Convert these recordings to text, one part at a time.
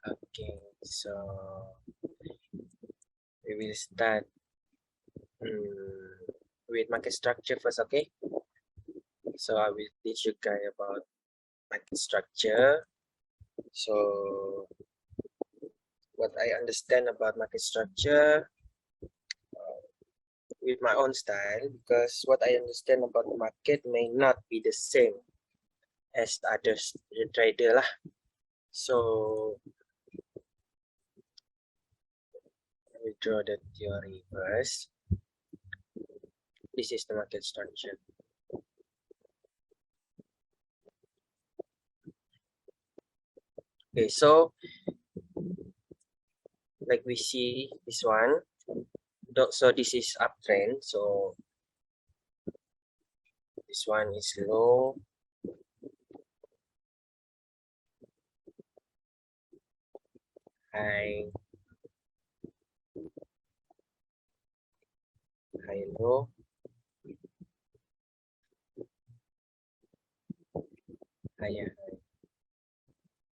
Okay, so we will start with market structure first. Okay, so I will teach you guys about market structure. So what I understand about market structure with my own style, because what I understand about the market may not be the same as others the trader lah. So let me draw the theory first. This is the market structure. Okay, so like we see this one, so this is uptrend, so this one is low, high, high, low, higher, high.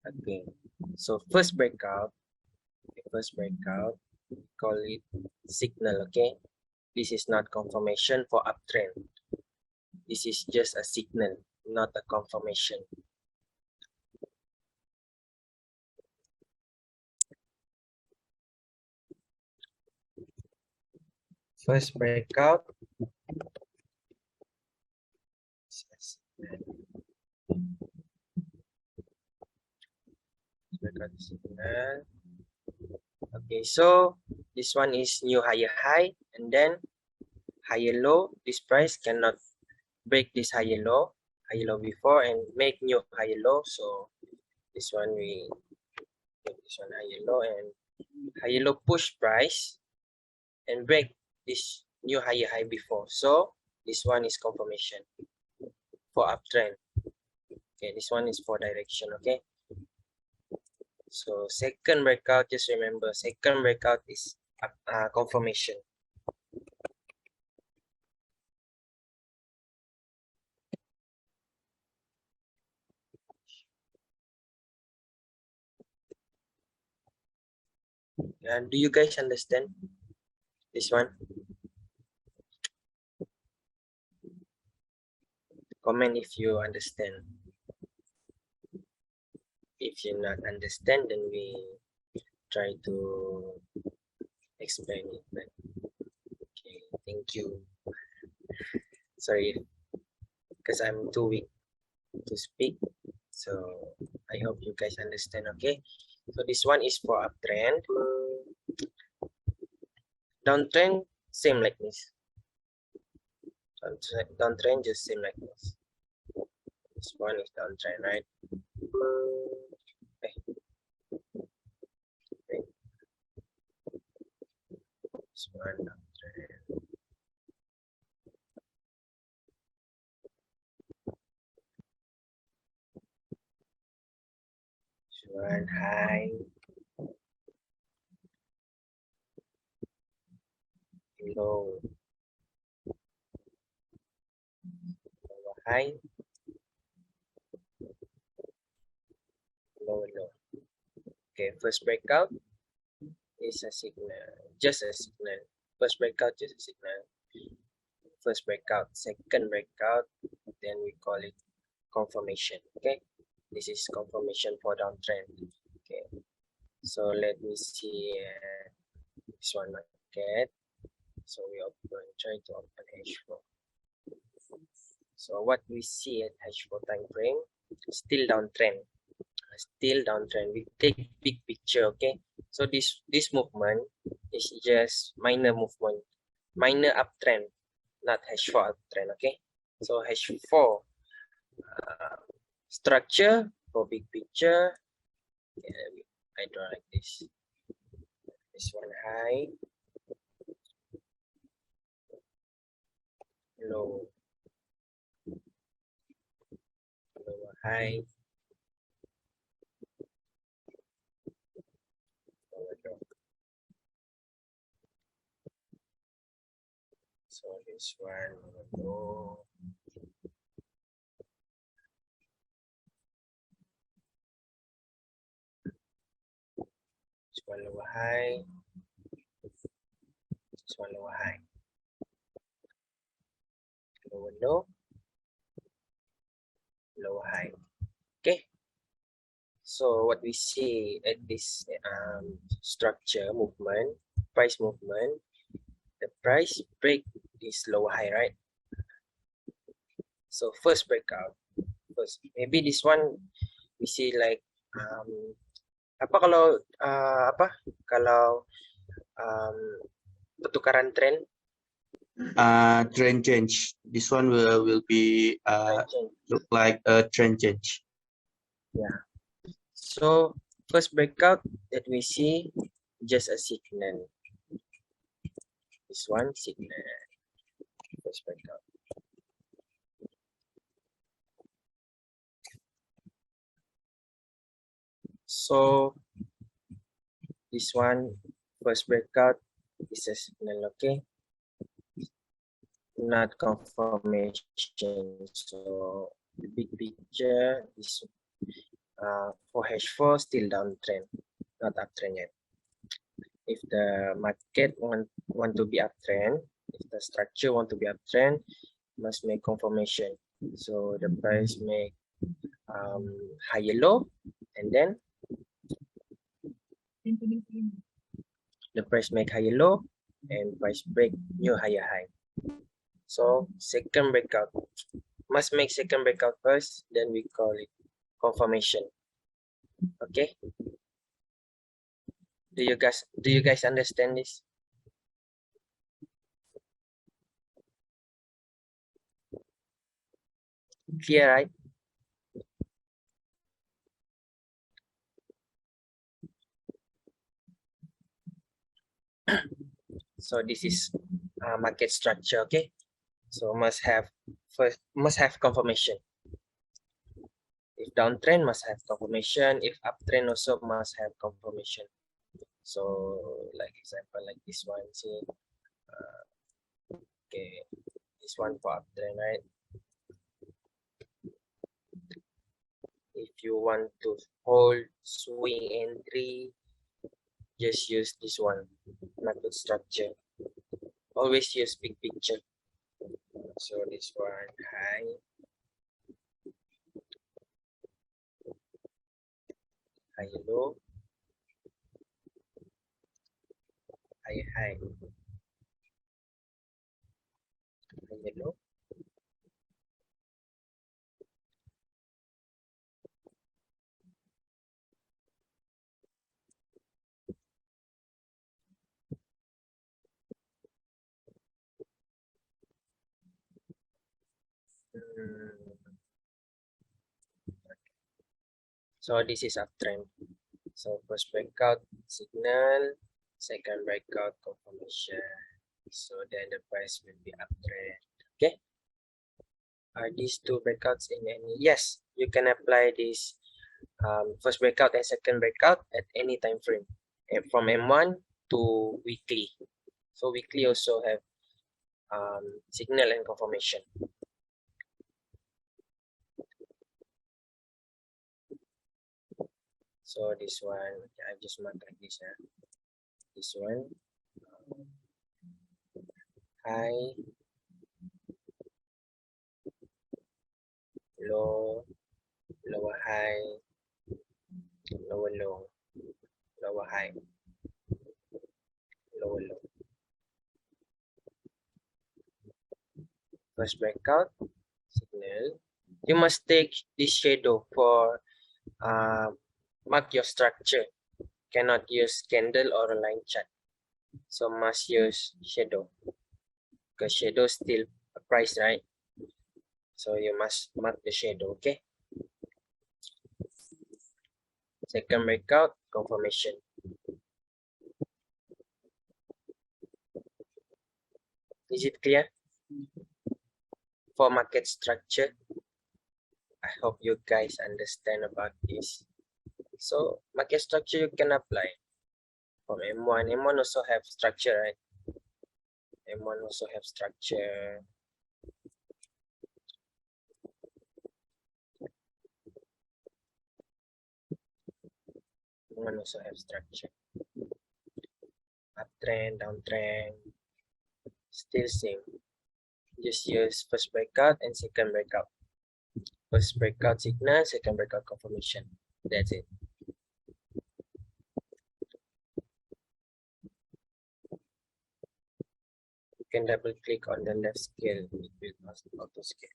Okay, so first breakout, call it signal. Okay, this is not confirmation for uptrend, this is just a signal, not a confirmation. First breakout, signal. Okay, so this one is new higher high, and then higher low. This price cannot break this higher low before and make new higher low. So this one we make this one higher low, and higher low push price and break this new higher high before. So this one is confirmation for uptrend. Okay, this one is for direction. Okay, so second breakout, just remember, second breakout is confirmation. Do you guys understand this one? Comment if you understand. If you not understand, then we try to explain it. But okay, thank you. Sorry, because I'm too weak to speak. So I hope you guys understand. Okay, so this one is for uptrend. Downtrend, same like this. Downtrend just same like this. This one is downtrend, right? Okay. Okay. This one downtrend. This one high. Low. Lower high. Lower low. Okay, first breakout is a signal, just a signal. First breakout, just a signal. First breakout, second breakout, then we call it confirmation. Okay, this is confirmation for downtrend. Okay, so let me see this one market. So we open, try to open H4. So what we see at H4 time frame, still downtrend. We take big picture. Okay, so this movement is just minor movement, minor uptrend, not H4 uptrend. Okay, so H4 structure for big picture. Okay, I draw like this. This one high, low, lower high, lower low. So this one low, one lower high, this one lower high, lower low, lower high. Okay, so what we see at this structure movement, price movement, the price break this lower high, right? So first breakout, first maybe this one we see like apa kalau pertukaran trend, trend change. This one will be trend change. look like a trend change. Yeah. So first breakout that we see just a signal. This one signal. First breakout. So this one first breakout is a signal, okay? Not confirmation. So the big picture is for H4 still downtrend, not uptrend yet. If the market want to be uptrend, if the structure want to be uptrend, must make confirmation. So the price make higher low, and then the price make higher low, and price break new higher high. So second breakout must make second breakout first, then we call it confirmation. Okay, do you guys understand this? Clear, right? So this is market structure, okay? So must have confirmation. If downtrend must have confirmation, if uptrend also must have confirmation. So like example like this one, see, okay, this one for uptrend, right? If you want to hold swing entry, just use this one, market structure. Always use big picture. So this one high, high low, high high, high low, so this is uptrend. So first breakout signal, second breakout confirmation. So then the price will be uptrend. Okay. Are these two breakouts in any? Yes, you can apply this first breakout and second breakout at any time frame, from M1 to weekly. So weekly also have signal and confirmation. So this one, I just mark like this. This one, high, low, lower high, lower low, lower high, lower low. First breakout signal. You must take this shadow for mark your structure. Cannot use candle or a line chart. So must use shadow, because shadow still a price, right? So you must mark the shadow, okay? Second breakout, confirmation. Is it clear? For market structure, I hope you guys understand about this. So market structure you can apply from M1. M1 also have structure, right? M1 also have structure. M1 also have structure. uptrend, downtrend, still same. Just use first breakout and second breakout. First breakout signal, second breakout confirmation. That's it. You can double click on the left scale, it will auto scale.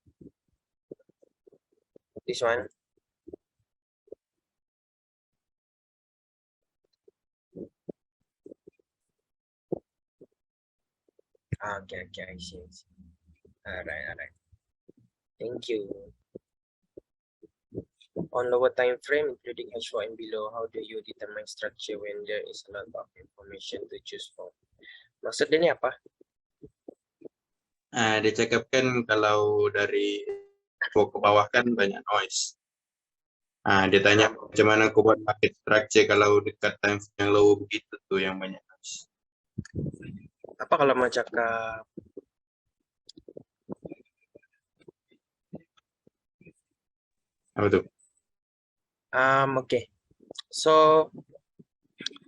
This one. Okay, I see. Alright. Thank you. On lower time frame, including H4 and below, how do you determine structure when there is a lot of information to choose from? Maksud dia ni apa? Dia cakapkan kalau dari ke bawah kan banyak noise. Dia tanya macam mana kau buat market structure kalau dekat time yang low begitu tuh yang banyak noise. Apa kalau mau cakap Apa tuh? Okay. So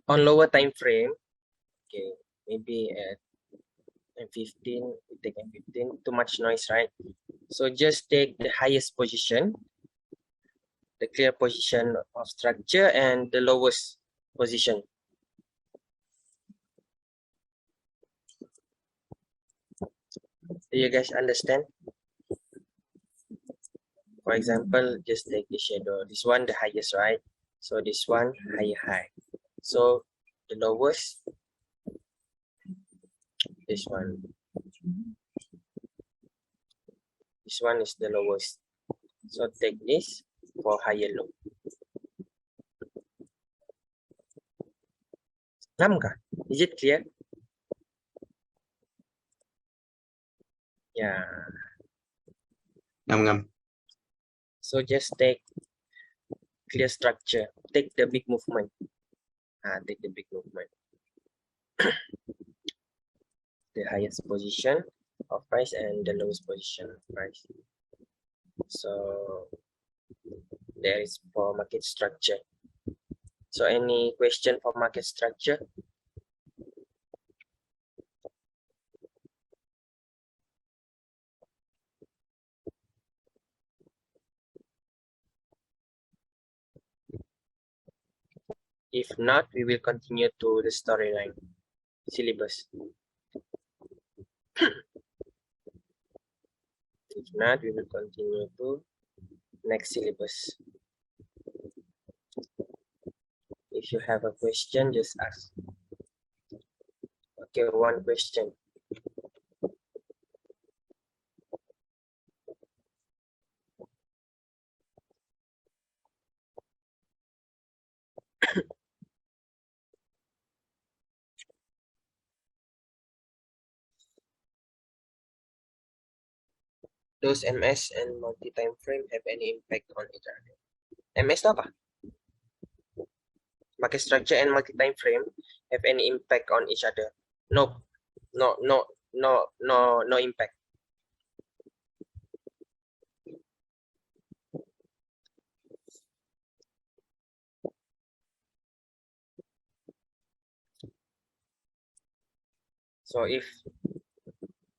on lower time frame, okay, maybe at M15, we take M15, too much noise, right? So just take the highest position, the clear position of structure, and the lowest position. Do you guys understand? For example, just take the shadow. This one the highest, right? So this one high. So the lowest, this one. This one is the lowest. So take this for higher low. Ngam kah? Is it clear? Yeah. Ngam. So just take clear structure. Take the big movement. Take the big movement. The highest position of price and the lowest position of price. So there is for market structure. So any question for market structure? If not, we will continue to the storyline syllabus. If not, we will continue to next syllabus. If you have a question, just ask. Okay, one question. Does MS and multi-time frame have any impact on each other? MS itu apa? Market structure and multi-time frame have any impact on each other? No impact. So if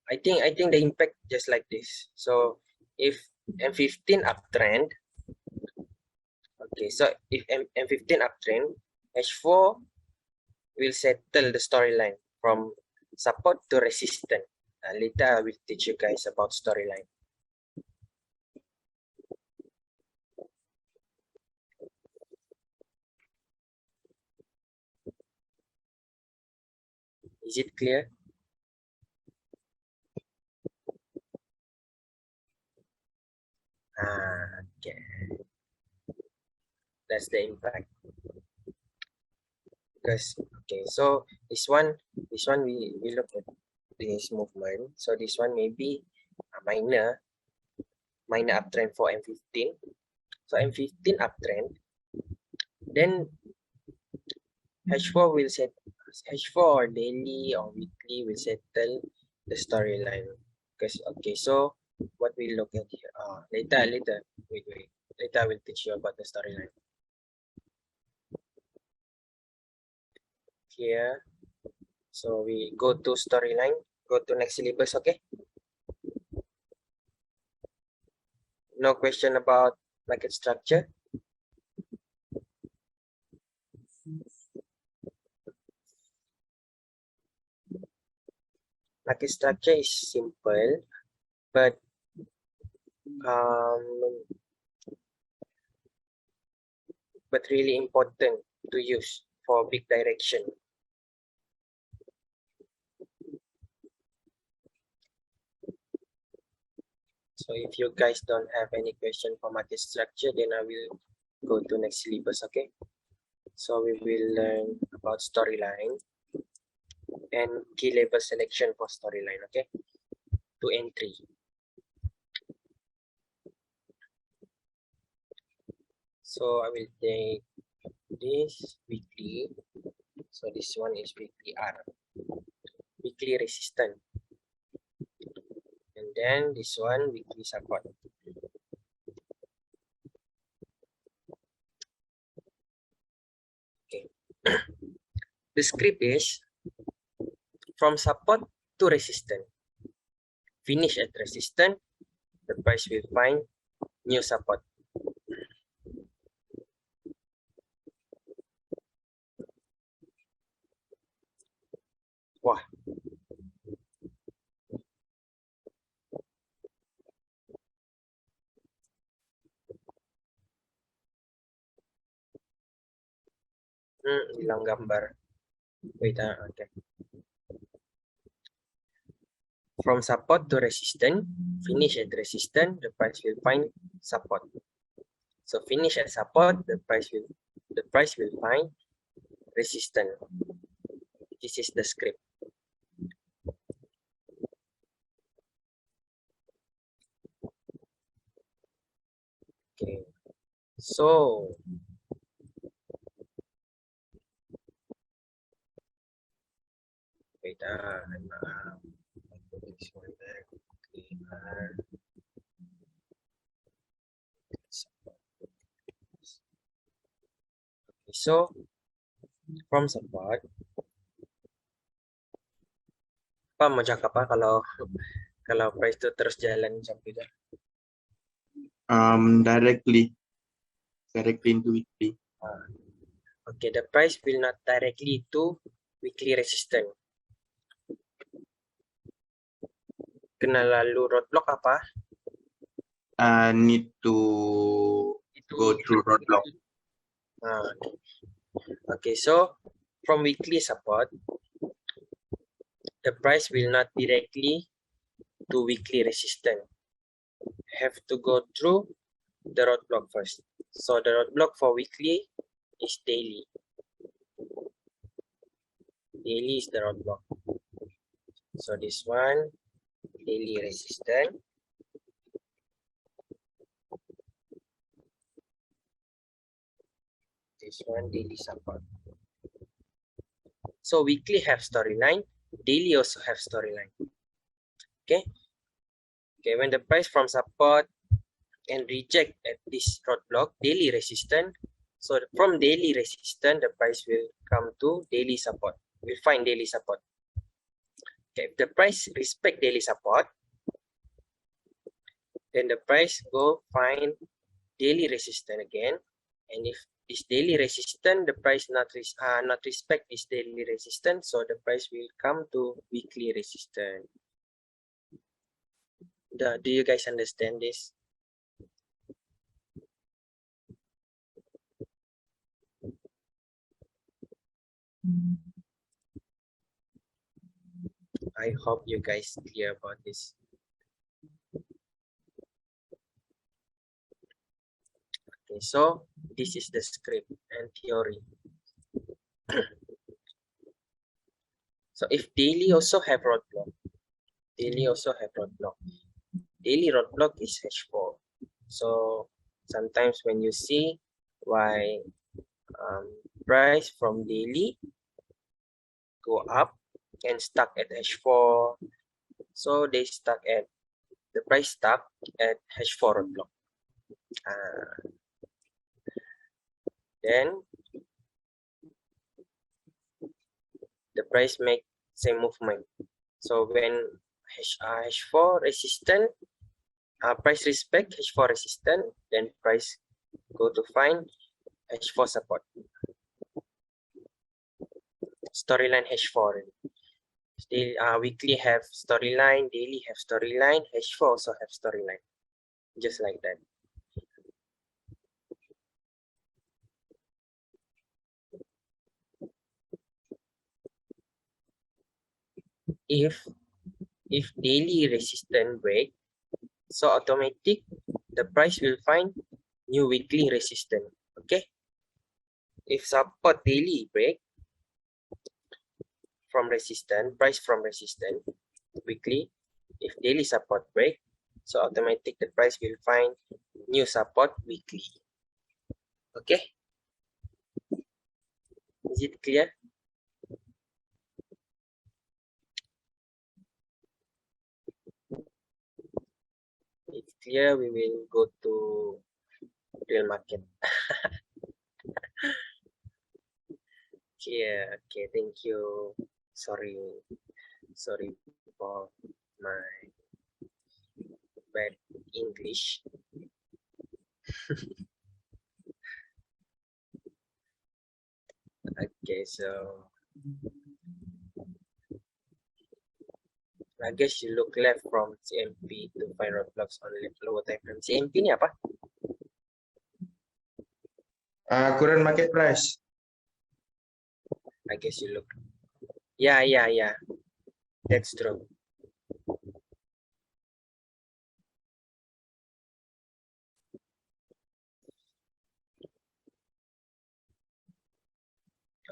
I think the impact just like this. So if M15 uptrend, okay, so if M15 uptrend, H4 will settle the storyline from support to resistance. Later I will teach you guys about storyline. Is it clear? Okay. That's the impact. Because okay, so this one we look at this movement. So this one may be a minor uptrend for M15. So M15 uptrend, then H4 will set H4 or daily or weekly will settle the storyline. Because okay, so what we look at here, later, wait, later I will teach you about the storyline. Here, So we go to storyline, go to next syllabus, okay? No question about market structure. Market structure is simple, but um, really important to use for big direction. So if you guys don't have any question for market structure, then I will go to next syllabus, okay? So we will learn about storyline and key level selection for storyline, okay? 2 and 3. So I will take this weekly. So this one is weekly R, weekly resistance. And then this one weekly support. Okay. The script is from support to resistance. Finish at resistance, the price will find new support. Wah. Hilang gambar. Wait, okay. From support to resistance, finish at resistance, the price will find support. So finish at support, the price will find resistance. This is the script. Okay. So wait, this one there. Okay, so from support, apa mau cakap apa kalau price itu terus jalan sampai dah? Directly into weekly. Okay, the price will not directly to weekly resistance. Kena lalu roadblock apa? Need to go through roadblock. Okay, so from weekly support, the price will not directly to weekly resistance. Have to go through the roadblock first. So the roadblock for weekly is daily. Daily is the roadblock. So this one, daily resistance. This one, daily support. So weekly have storyline, daily also have storyline. Okay. Okay, when the price from support and reject at this roadblock, daily resistance. So from daily resistance, the price will come to daily support. We'll find daily support. Okay, if the price respect daily support, then the price go find daily resistance again. And if this daily resistance, the price not respect this daily resistance, so the price will come to weekly resistance. Do you guys understand this? I hope you guys clear about this. Okay, so this is the script and theory. So if daily also have roadblock, daily roadblock is H4. So sometimes when you see why price from daily go up and stuck at H4, so they stuck at the price stuck at H4 roadblock. Then the price make same movement. So when H4 resistant, price respect H4 resistant, then price go to find H4 support. Storyline H4. Still, weekly have storyline, daily have storyline, H4 also have storyline, just like that. If daily resistance break, so automatic the price will find new weekly resistance. Okay. If support daily break from resistance, price from resistance weekly, if daily support break, so automatic the price will find new support weekly. Okay. Is it clear? If clear, we will go to real market. Okay, thank you. Sorry for my bad English. Okay, so I guess you look left from CMP to find roadblocks on lower time frame. CMP ni apa? Current market price. I guess you look. Yeah. That's true.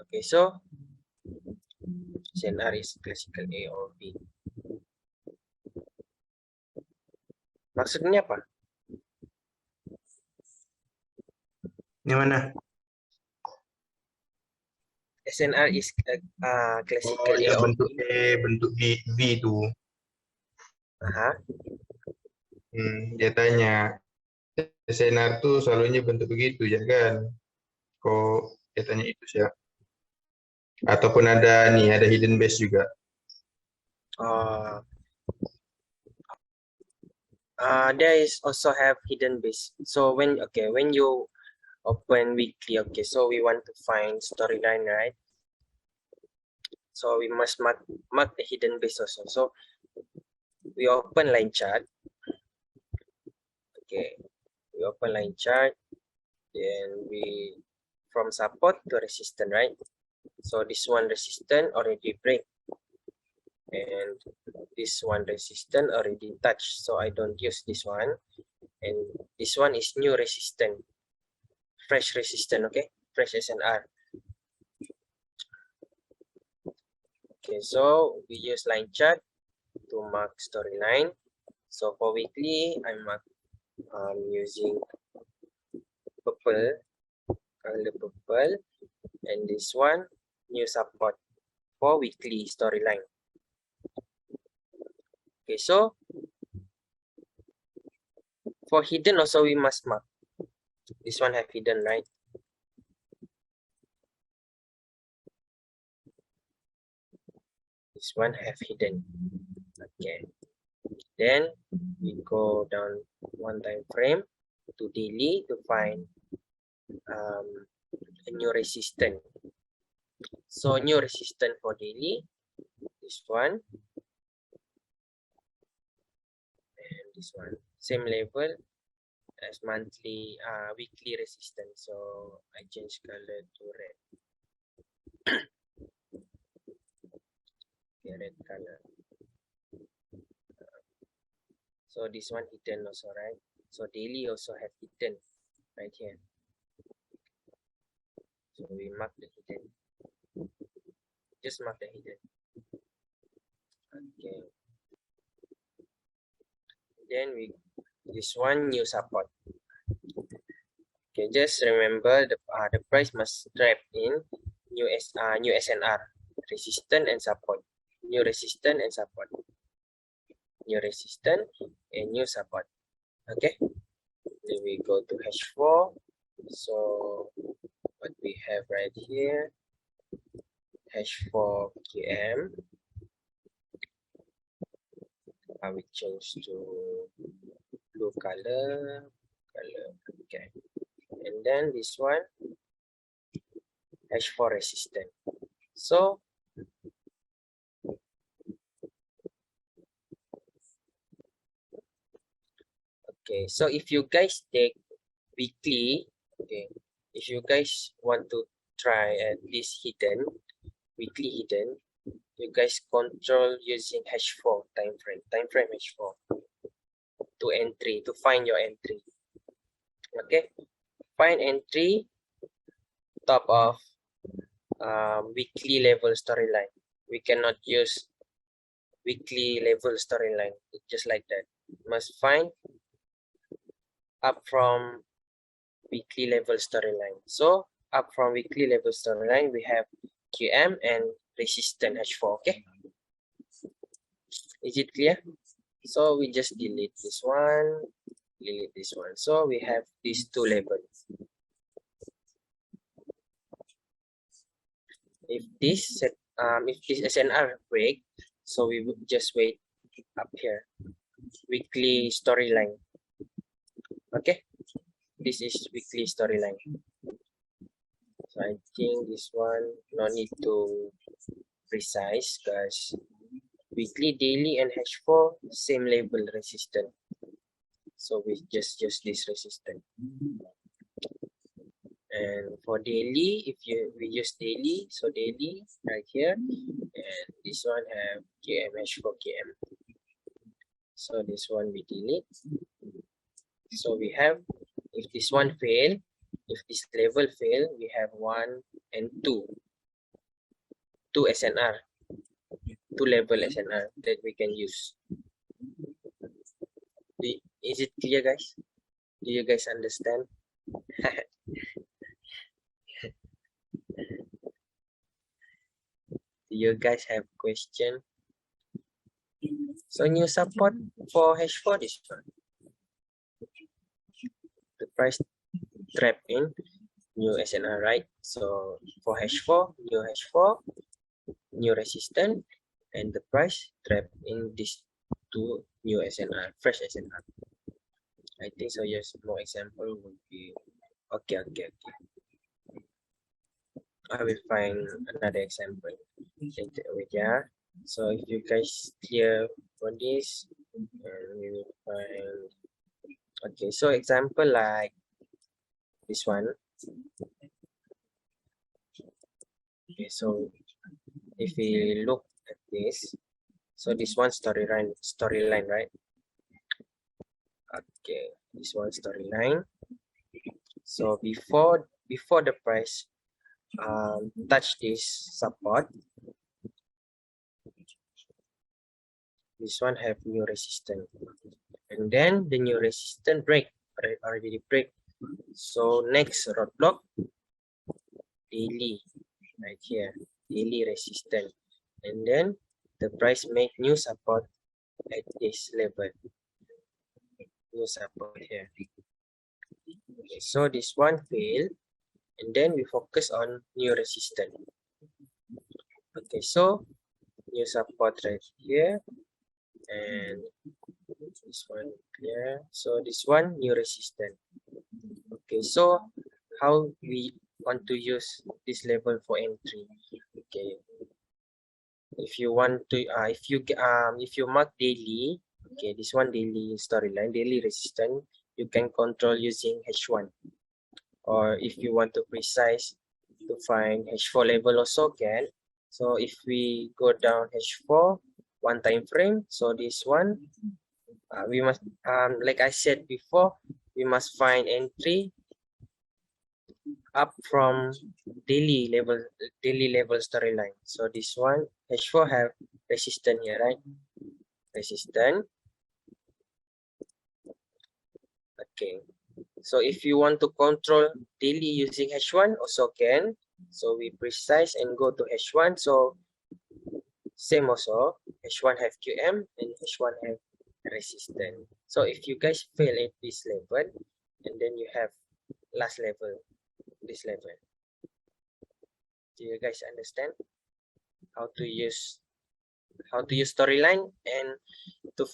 Okay, so SNR is classical A or B. Maksudnya apa? Ini mana? SNR is classical Oh, A ya or bentuk B. E, bentuk B itu. Aha. Dia tanya, senar tuh selalunya bentuk begitu ya kan? Kok dia tanya itu sih ya? Ataupun ada nih, ada hidden base juga. There is also have hidden base. So when you open weekly, okay, so we want to find storyline, right? So we must mark the hidden base also. So we open line chart. Okay, we open line chart, then we from support to resistance, right? So this one resistance already break, and this one resistance already touched, so I don't use this one. And this one is new resistance, fresh resistance, okay, fresh SNR. Okay, so we use line chart to mark storyline. So for weekly, I'm using purple, color purple, and this one new support for weekly storyline. Okay, so for hidden also we must mark. This one have hidden, right? This one have hidden. Okay, then we go down one time frame to daily to find a new resistance. So new resistance for daily, this one and this one, same level as monthly, weekly resistance. So I change color to red. Okay, red color. So this one hidden also, right? So daily also have hidden right here. So we mark the hidden. Just mark the hidden. Okay. Then we this one new support. Okay, just remember the price must trap in new SNR, resistance and support. New resistance and support. New resistance and new support. Okay. Then we go to H4. So what we have right here, H4 QM. I will change to blue color. Okay, and then this one H4 resistant. So okay, so if you guys take weekly, okay, if you guys want to try at this hidden weekly hidden, you guys control using H4 time frame H4 to entry, to find your entry. Okay, find entry top of weekly level storyline. We cannot use weekly level storyline just like that. Must find up from weekly level storyline. So up from weekly level storyline, we have QM and resistance H4. Okay, is it clear? So we just delete this one, delete this one. So we have these two labels. If this SNR break, so we would just wait up here, weekly storyline. Okay, this is weekly storyline. So I think this one no need to precise because weekly, daily, and H4 same label resistant. So we just use this resistant. And for daily, if we use daily, so daily right here, and this one have KM H4 KM. So this one we delete. So we have, if this one fail, if this level fail, we have 1 and 2 SNR, 2 level SNR that we can use. Is it clear, guys? Do you guys understand? Do you guys have question? So new support for H4 this one. The price trap in new SNR, right? So for H4, new resistance, and the price trap in this two new SNR, fresh SNR. I think so. Yes, more example would be okay. I will find another example later with yeah. So if you guys clear for this, we will find okay. So example like this one. Okay, so if we look at this, so this one storyline, right? Okay, this one storyline. So before the price touch this support, this one have new resistance, and then the new resistance break, already break. So next roadblock, daily, right here, daily resistance, and then the price make new support at this level, new support here. Okay, so this one fail, and then we focus on new resistance. Okay, so new support right here, and this one here. So this one new resistance. Okay, so how we want to use this level for entry? Okay, if you want to if you mark daily, okay, this one daily storyline, daily resistance, you can control using H1, or if you want to precise to find H4 level also can. So if we go down H4 one time frame, so this one we must like I said before, we must find entry up from daily level storyline. So this one H4 have resistance here, right? Resistance. Okay, so if you want to control daily using H1 also can. So we precise and go to H1. So same also, H1 have QM and H1 have resistance. So if you guys fail at this level, and then you have last level, this level. Do you guys understand how to use how to use storyline, and to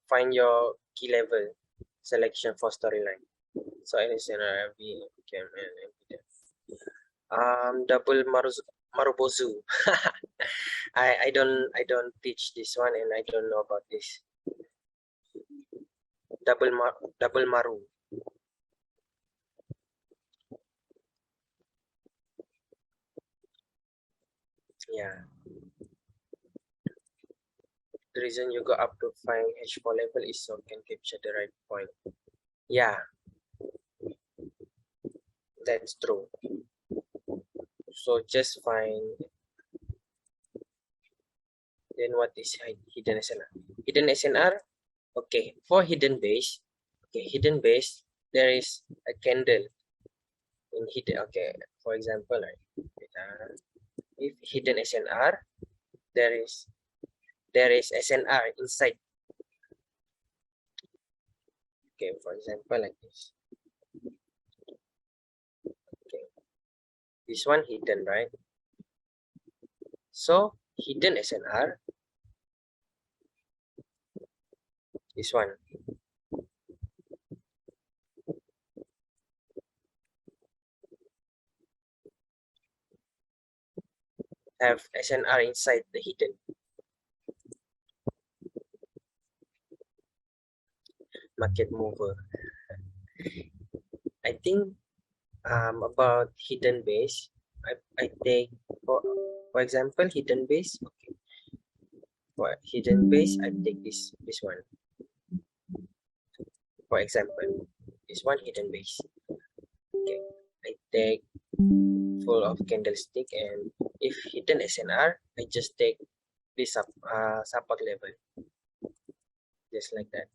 find your key level selection for storyline. So LSNR, double marubozu. I don't teach this one, and I don't know about this. Double maru. Yeah. The reason you go up to find H4 level is so can capture the right point. Yeah, that's true. So just find. Then what is hidden SNR? Hidden SNR. Okay, for hidden base. Okay, hidden base. There is a candle in hidden. Okay, for example, if hidden SNR, there is SNR inside. Okay, for example, like this. Okay, this one hidden, right? So hidden SNR, this one. Have SNR inside the hidden. Market mover. I think about hidden base. I take for example hidden base. Okay, for hidden base I take this one. For example, this one hidden base. Okay, I take full of candlestick, and if hidden SNR, I just take this support level, just like that.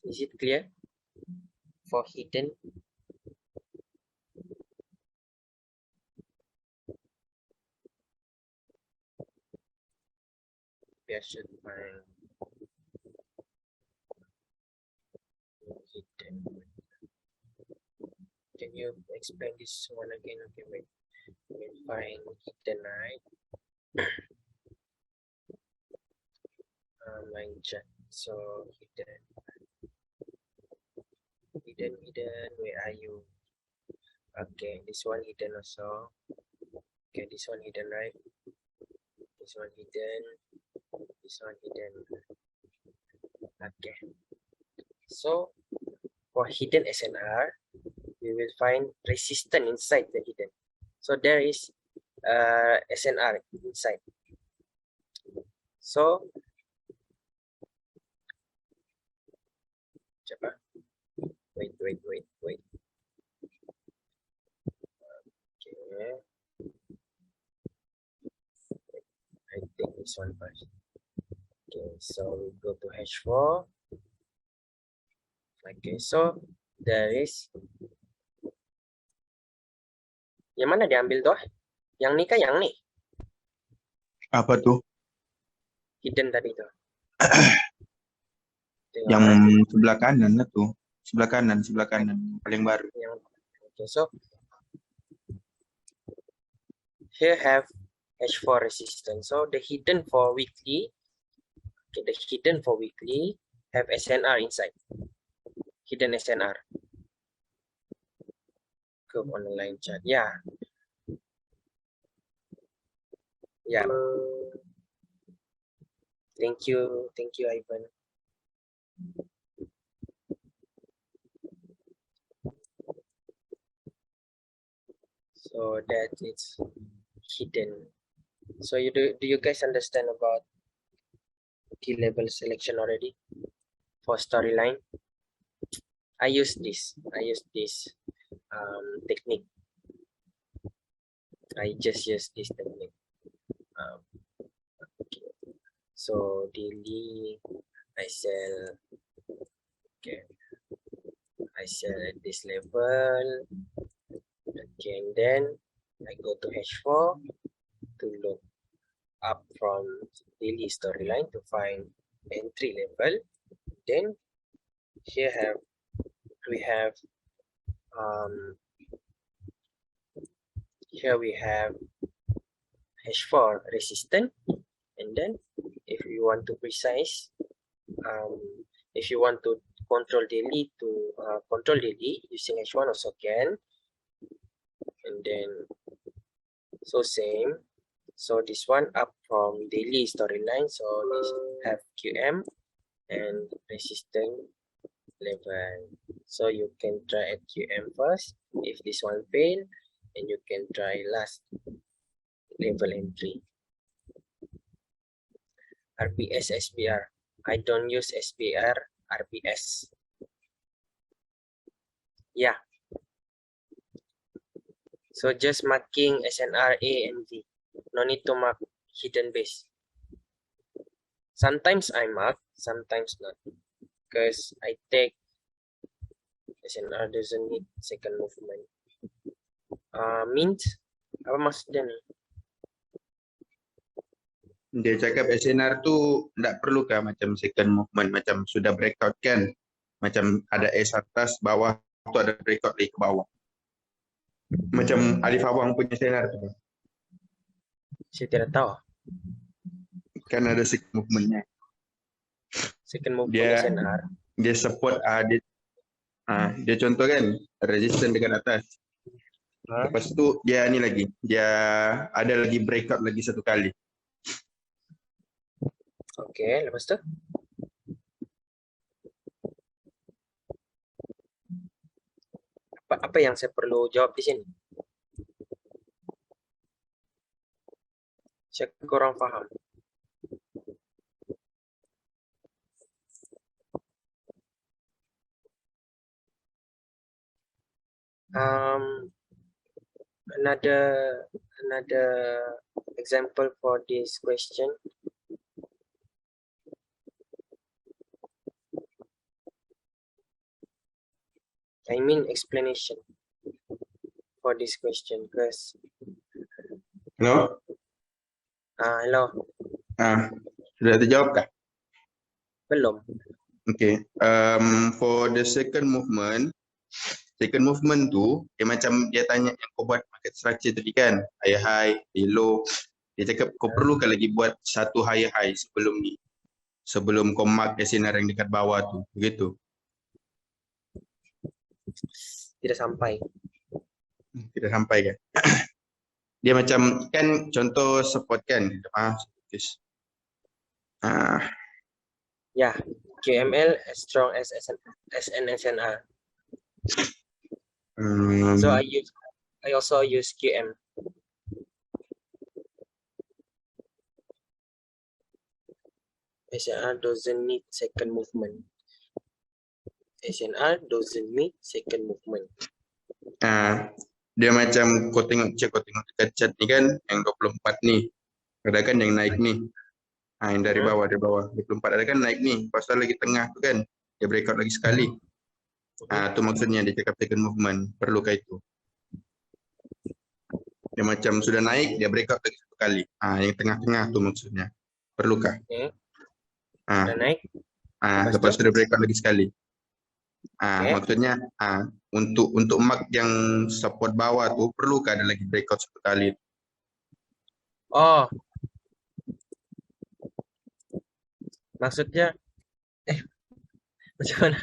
Is it clear for hidden? I should find hidden. Can you explain this one again? Okay, wait. We'll find hidden, right? Line chat. So hidden. Where are you? Okay, this one hidden also. Okay, this one hidden, right? This one hidden. This one hidden. Okay. So for hidden SNR, we will find resistance inside the hidden. So there is SNR inside. So coba. Wait. Okay. I think this one first. Okay, so we go to H4. Okay, so there is. Yang mana diambil tuh? Yang ni kah yang ni? Apa tuh? Hidden tadi tuh. Yang sebelah kanan tuh. Sebelah kanan paling baru. Okay, so here have H4 resistance. So the hidden for weekly, okay, the hidden for weekly have SNR inside. Hidden SNR. Curve on the line chart. Yeah. Yeah. Thank you, Ivan. So that it's hidden. So do you guys understand about key level selection already for storyline? I use this technique. I just use this technique. Okay. So daily I sell. Okay, I sell at this level. Okay, and then I go to H4 to look up from daily storyline to find entry level. Then here we have here we have hash for resistant, and then if you want to precise, if you want to control daily using h1 also can, and then so same. So this one up from daily storyline, so this have QM and resistance level. So you can try at QM first. If this one fail, then you can try last level entry. RPS SBR. I don't use SBR, RPS. Yeah. So just marking SNR A and V. No need to mark hidden base. Sometimes I mark, sometimes not. Because I take SNR doesn't need second movement. Means apa maksudnya ni? Dia cakap SNR tu tak perlukah macam second movement, macam sudah breakout kan, macam ada S atas, bawah tu ada breakout lagi ke bawah. Macam Alif Awang punya SNR tu. Saya tidak tahu. Kan ada second movementnya. Second movement Dia SNR. dia support dia contoh kan resistance dekat atas. Lepas tu dia ni lagi, dia ada lagi breakout lagi satu kali. Okey, lepas tu? Apa yang saya perlu jawab di sini? Saya kurang faham. Another example for this question. I mean explanation for this question, because Hello? hello, Sudah terjawab kah? belum. Okay. For the second movement tu dia macam dia tanya yang kau buat market structure tadi kan, higher high, low. Dia cakap kau perlukan lagi buat satu higher high sebelum ni, sebelum kau mark SNR yang dekat bawah tu, begitu? Tidak sampai. Tidak sampai kan? Dia macam kan contoh support kan, Yeah, QML as strong as SNR. So I also use QM. SNR doesn't need second movement. SNR doesn't need second movement. Dia macam kau tengok dekat chart ni kan, yang 24 ni ada kan yang naik ni, yang dari bawah 24 ada kan naik ni, pasal lagi tengah tu kan dia breakout lagi sekali. Tu maksudnya dia cakap second movement, perlukah itu? Dia macam sudah naik dia breakout lagi satu kali, yang tengah-tengah tu maksudnya, perlukah? Sudah naik, lepas tu dia breakout lagi sekali. Okay. Maksudnya untuk mark yang support bawah tu perlukah ada lagi breakout satu kali? Oh, maksudnya macam mana?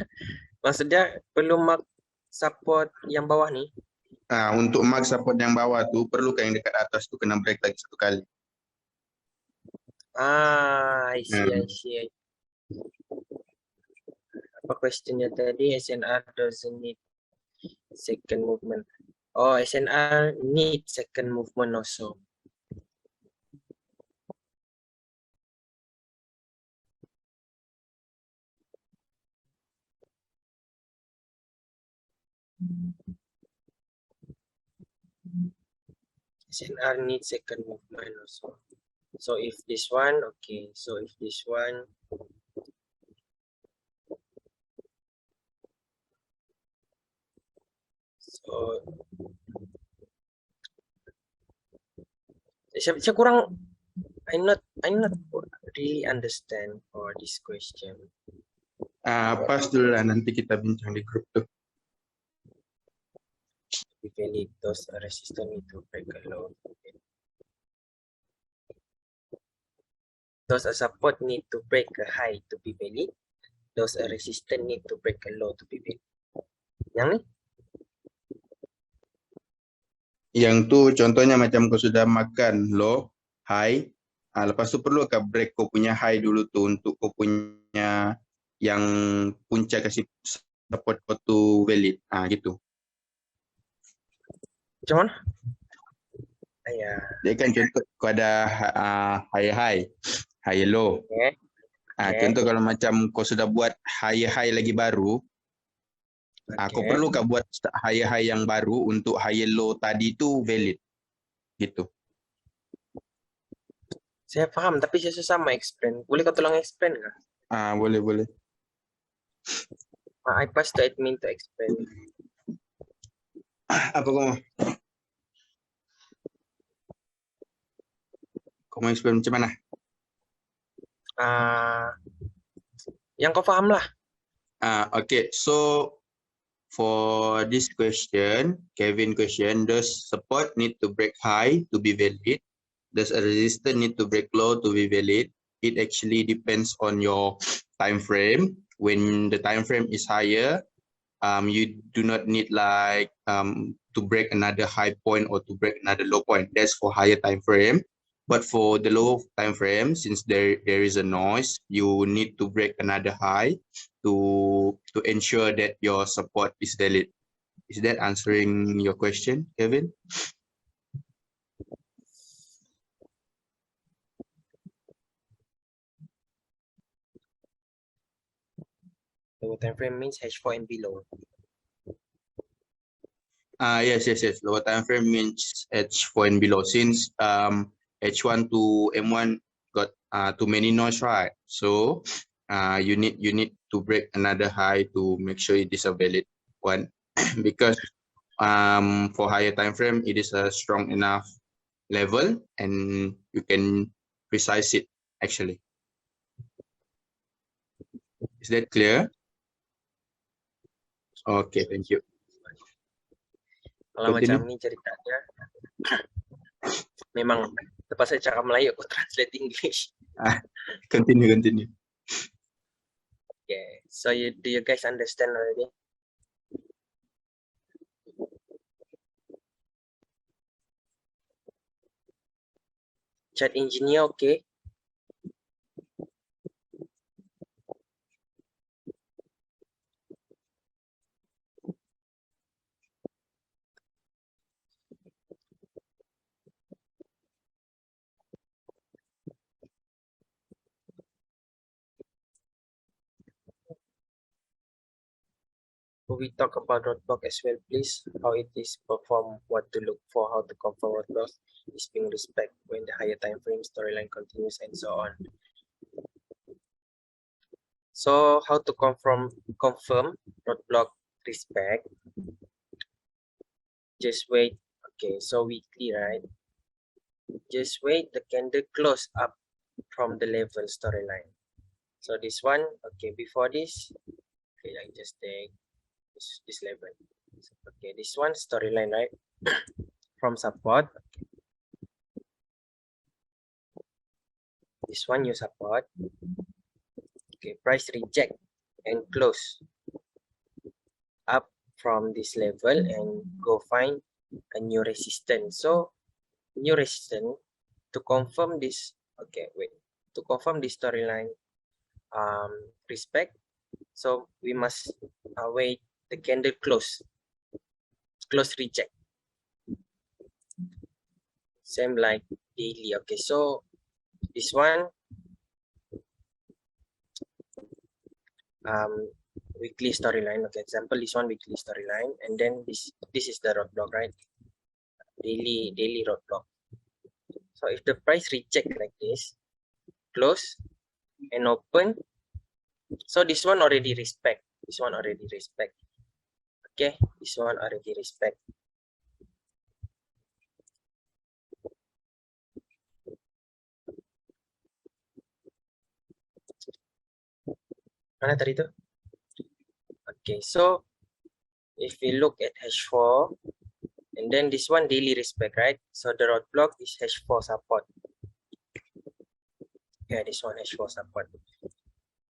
Maksudnya perlu mark support yang bawah ni? Untuk mark support yang bawah tu perlukah yang dekat atas tu kena break lagi satu kali? I see. Apa questionnya tadi? SNR doesn't need second movement. Oh, SNR need second movement also. SNR needs second movement also. So if this one, okay. So if this one, so saya kurang. I'm not really understand for this question. Pas dulu lah, nanti kita bincang di grup tu. be valid. Those resistance need to break a low. Those support need to break a high to be valid. Those resistance need to break a low to be valid. Yang ni? Yang tu contohnya macam kau sudah makan low, high, lepas tu perlu kau break kau punya high dulu tu untuk kau punya yang punca kasih support kau tu valid. Gitu. Macam mana? Ayah. Dia kan contoh kau ada high high, high low. Okay. Contoh kalau macam kau sudah buat high high lagi baru, kau perlu kau buat high high yang baru untuk high low tadi tu valid. Gitu. Saya faham, tapi saya susah mau explain. Boleh kau tolong explain nggak? Boleh. I pass to admin to explain. Apa kau mau? Kau mau explain macam mana? Yang kau faham lah. Okay, so for this question, Kevin question, does support need to break high to be valid? Does a resistance need to break low to be valid? It actually depends on your time frame. When the time frame is higher, you do not need like to break another high point or to break another low point. That's for higher time frame. But for the low time frame, since there is a noise, you need to break another high to ensure that your support is valid. Is that answering your question, Kevin? Lower time frame means H4 and below. Yes. Lower time frame means H4 and below. Since H1 to M1 got too many noise, right? So you need to break another high to make sure it is a valid one. Because for higher time frame, it is a strong enough level and you can precise it actually. Is that clear? Okay, thank you. Kalau Continue. macam ni ceritanya, memang lepas saya cakap Melayu, aku translate English. Continue. Okay, so do you guys understand already? Chat engineer, okay? We talk about roadblock as well, please. How it is performed, what to look for, how to confirm roadblock is being respect when the higher time frame storyline continues, and so on. So how to confirm roadblock respect? Just wait. Okay, so weekly, right? Just wait the candle close up from the level storyline. So this one, okay, before this, okay, I just take this level. Okay, this one storyline, right? From support. This one you support. Okay, price reject and close up from this level and go find a new resistance. So new resistance to confirm this. Okay, wait, to confirm this storyline respect. So we must wait the candle close reject, same like daily. Okay, so this one weekly storyline. Okay, example, this one weekly storyline, and then this is the roadblock, right? Daily roadblock. So if the price reject like this, close and open, so this one already respect, okay, this one already respect. Mana tadi tu? Okay, so if we look at H4, And then this one daily respect, right? So the roadblock is H4 support. Yeah, this one H4 support.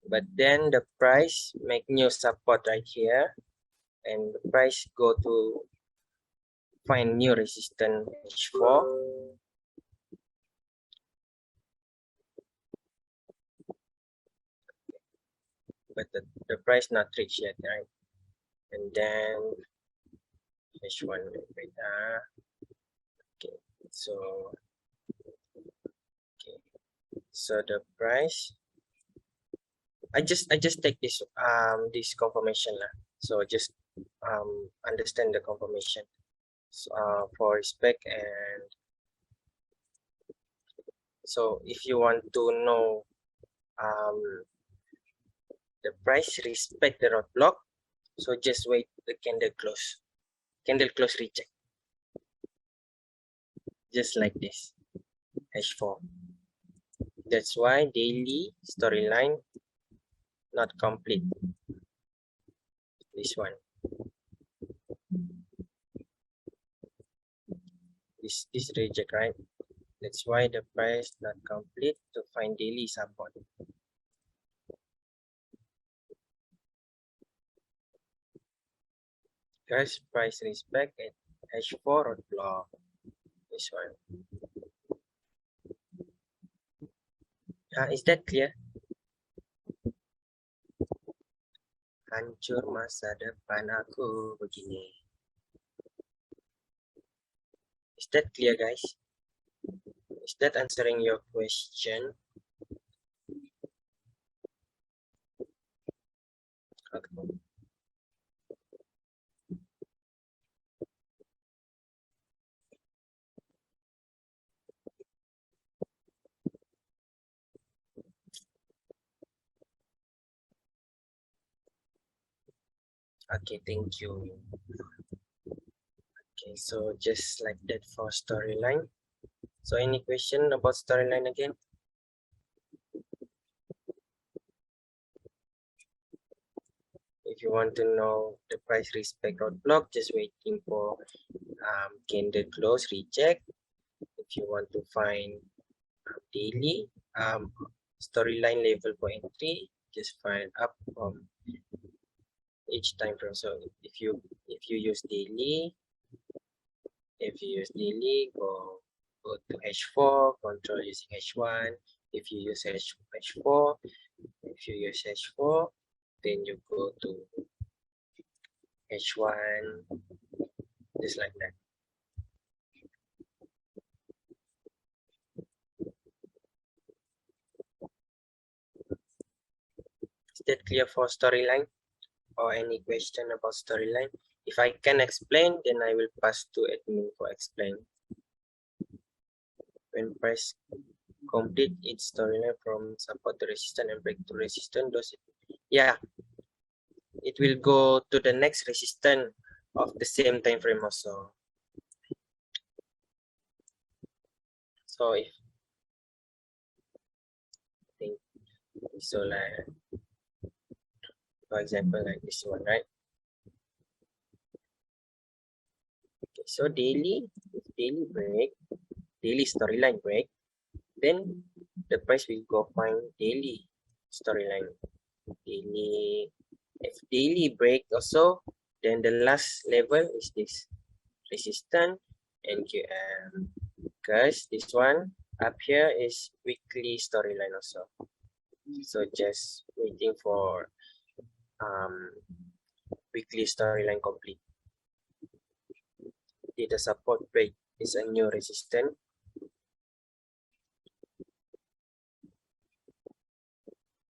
But then the price make new support right here, and the price go to find new resistance H4. But the price not reached yet, right? And then H1, wait, okay. So okay, so the price, I just take this confirmation lah. So just understand the confirmation for respect. And so if you want to know the price respect the roadblock, so just wait the candle close reject, just like this H4. That's why daily storyline not complete, this one, this reject, right? That's why the price not complete to find daily support. Guys, price respect at H4 roadblock, this one. Is that clear? Hancur masa depan aku begini. Is that clear, guys? Is that answering your question? Okay. Okay, thank you. Okay, so just like that for storyline. So any question about storyline again? If you want to know the price respect roadblock, just waiting for candle close reject. If you want to find daily storyline level for entry, just find up from each time frame. So if you use daily, go to H4, control using H1. If you use H4, then you go to H1, just like that. Is that clear for storyline? Or any question about storyline? If I can explain, then I will pass to admin for explain. When price complete its storyline from support to resistance and break to resistance, yeah, it will go to the next resistance of the same time frame also. So if I think so, like for example, like this one, right? Okay, so daily break, daily storyline break, then the price will go find daily storyline. Daily, if daily break also, then the last level is this resistance and QM, because this one up here is weekly storyline also. So just waiting for weekly storyline complete. Did the support break is a new resistance?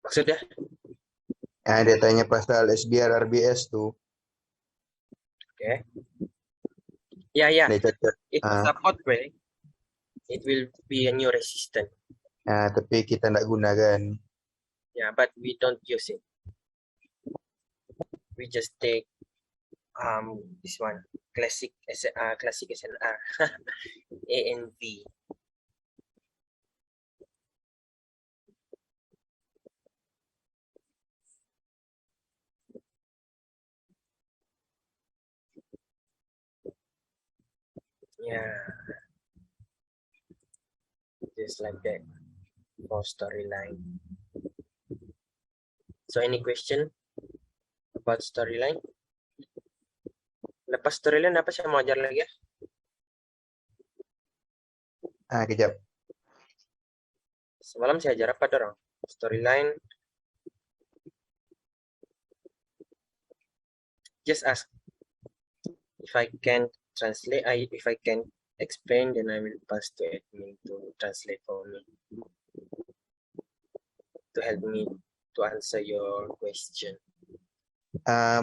Maksudnya? Dia tanya pasal SDR RBS tuh. Okay. Yeah. Dia cakap, If the support break, it will be a new resistance. tapi kita nggak gunakan. Yeah, but we don't use it. We just take this one, classic SNR, A and V. Yeah, just like that for storyline. So any question about storyline? Lepas storyline apa saya mau ajar lagi ya? Kejap. Semalam saya ajar apa dorong? Storyline. Just ask if I can translate. If I can explain, then I will pass to admin to translate for me to help me to answer your question.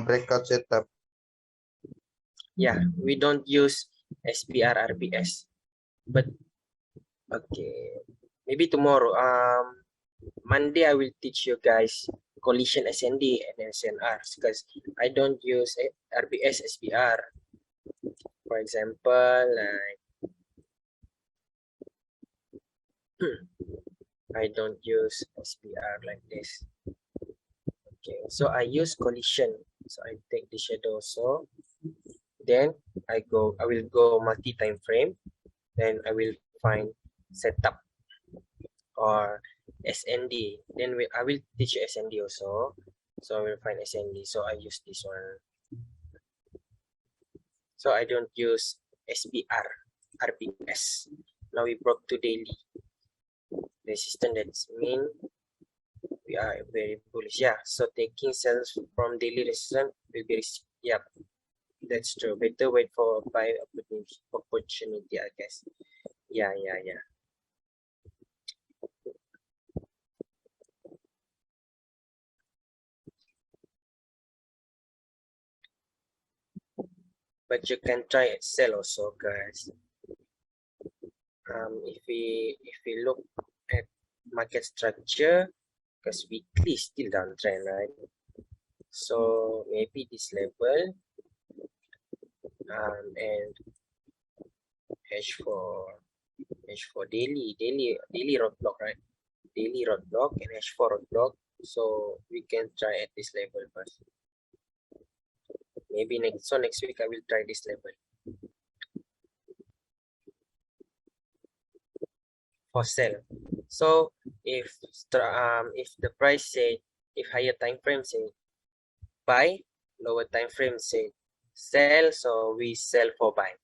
Breakout setup. Yeah, we don't use SPR RBS, but okay, maybe tomorrow. Monday I will teach you guys collision SND and SNR because I don't use RBS SPR. For example, like I don't use SPR like this. Okay, so I use collision. So I take the shadow also. Then I will go multi-time frame. Then I will find setup or SND. Then I will teach you SND also. So I will find SND. So I use this one. So I don't use SPR, RBS. Now we broke to daily. Resistance, that's mean we are very bullish. Yeah, so taking sales from daily resistance will be, yeah, that's true. Better wait for buy opportunity, I guess. Yeah. But you can try and sell also, guys. If we look at market structure, because weekly still downtrend, right? So maybe this level and H4 daily roadblock, right? Daily roadblock and H4 roadblock. So we can try at this level first. Maybe next week I will try this level for sell. So if the price say, if higher time frame say buy, lower time frame say sell, so we sell for buy.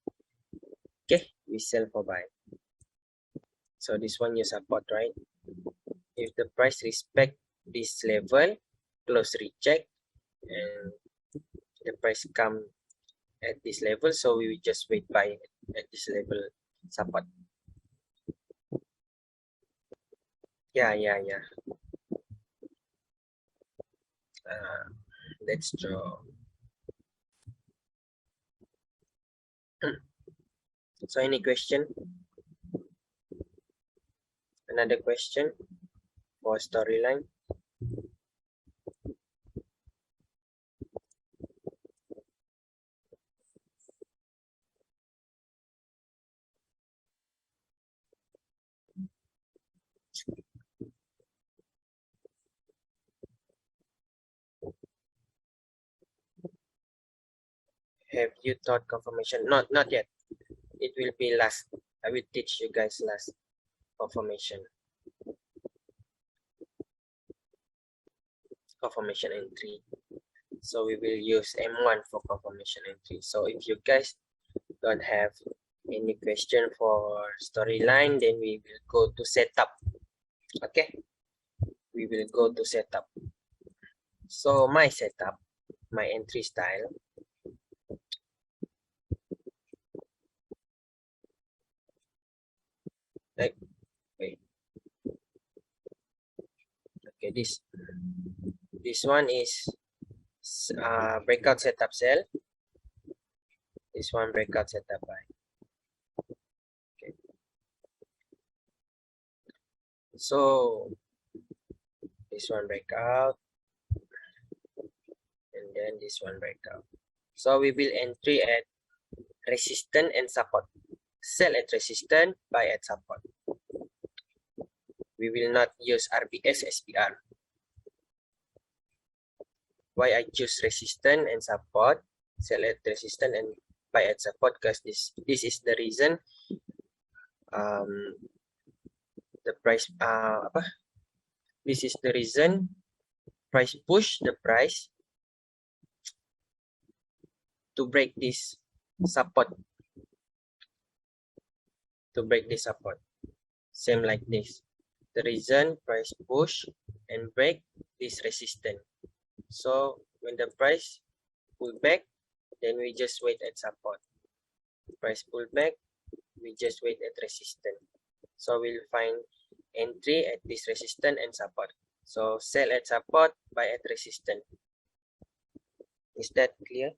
Okay, we sell for buy. So this one you support, right? If the price respect this level, close reject, and the price come at this level, so we will just wait buy at this level support. Yeah. That's true. So any question? Another question for storyline? Have you taught confirmation? Not yet. It will be last. I will teach you guys last confirmation entry. So we will use M1 for confirmation entry. So if you guys don't have any question for storyline, then we will go to setup. Okay, we will go to setup. So my setup, my entry style, like, wait, okay, this one is breakout setup sell. This one breakout setup buy. Okay, so this one breakout, and then this one breakout. So we will entry at resistance and support. Sell at resistance, buy at support. We will not use RBS SPR. Why I choose resistance and support, sell at resistance and buy at support because this is the reason the price this is the reason price push the price to break this support, same like this, the reason price push and break this resistance. So when the price pull back, then we just wait at support. Price pull back, we just wait at resistance. So we'll find entry at this resistance and support. So sell at support, buy at resistance. Is that clear?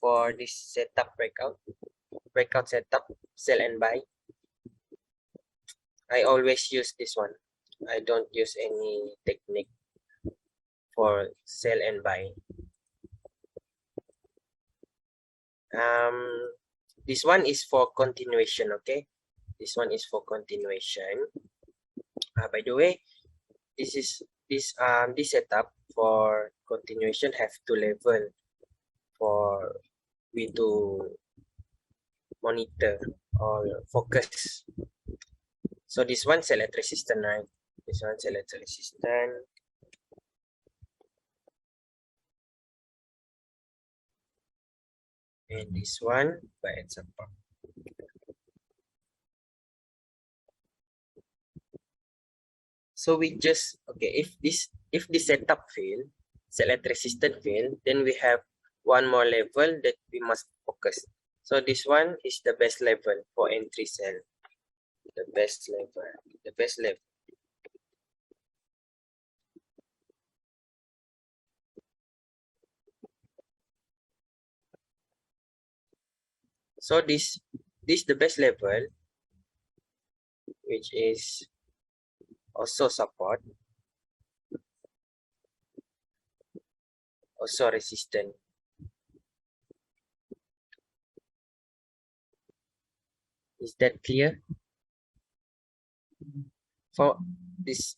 For this setup breakout setup, sell and buy. I always use this one. I don't use any technique for sell and buy. This one is for continuation, okay? This one is for continuation. By the way, this setup for continuation have two level for we to monitor or focus. So this one sell at resistance, right? This one sell at resistance. And this one buy at support. So we just, okay, if this setup fail, sell at resistance fail, then we have one more level that we must focus. So this one is the best level for entry sell. The best level. So this the best level, which is also support, also resistance. Is that clear? For this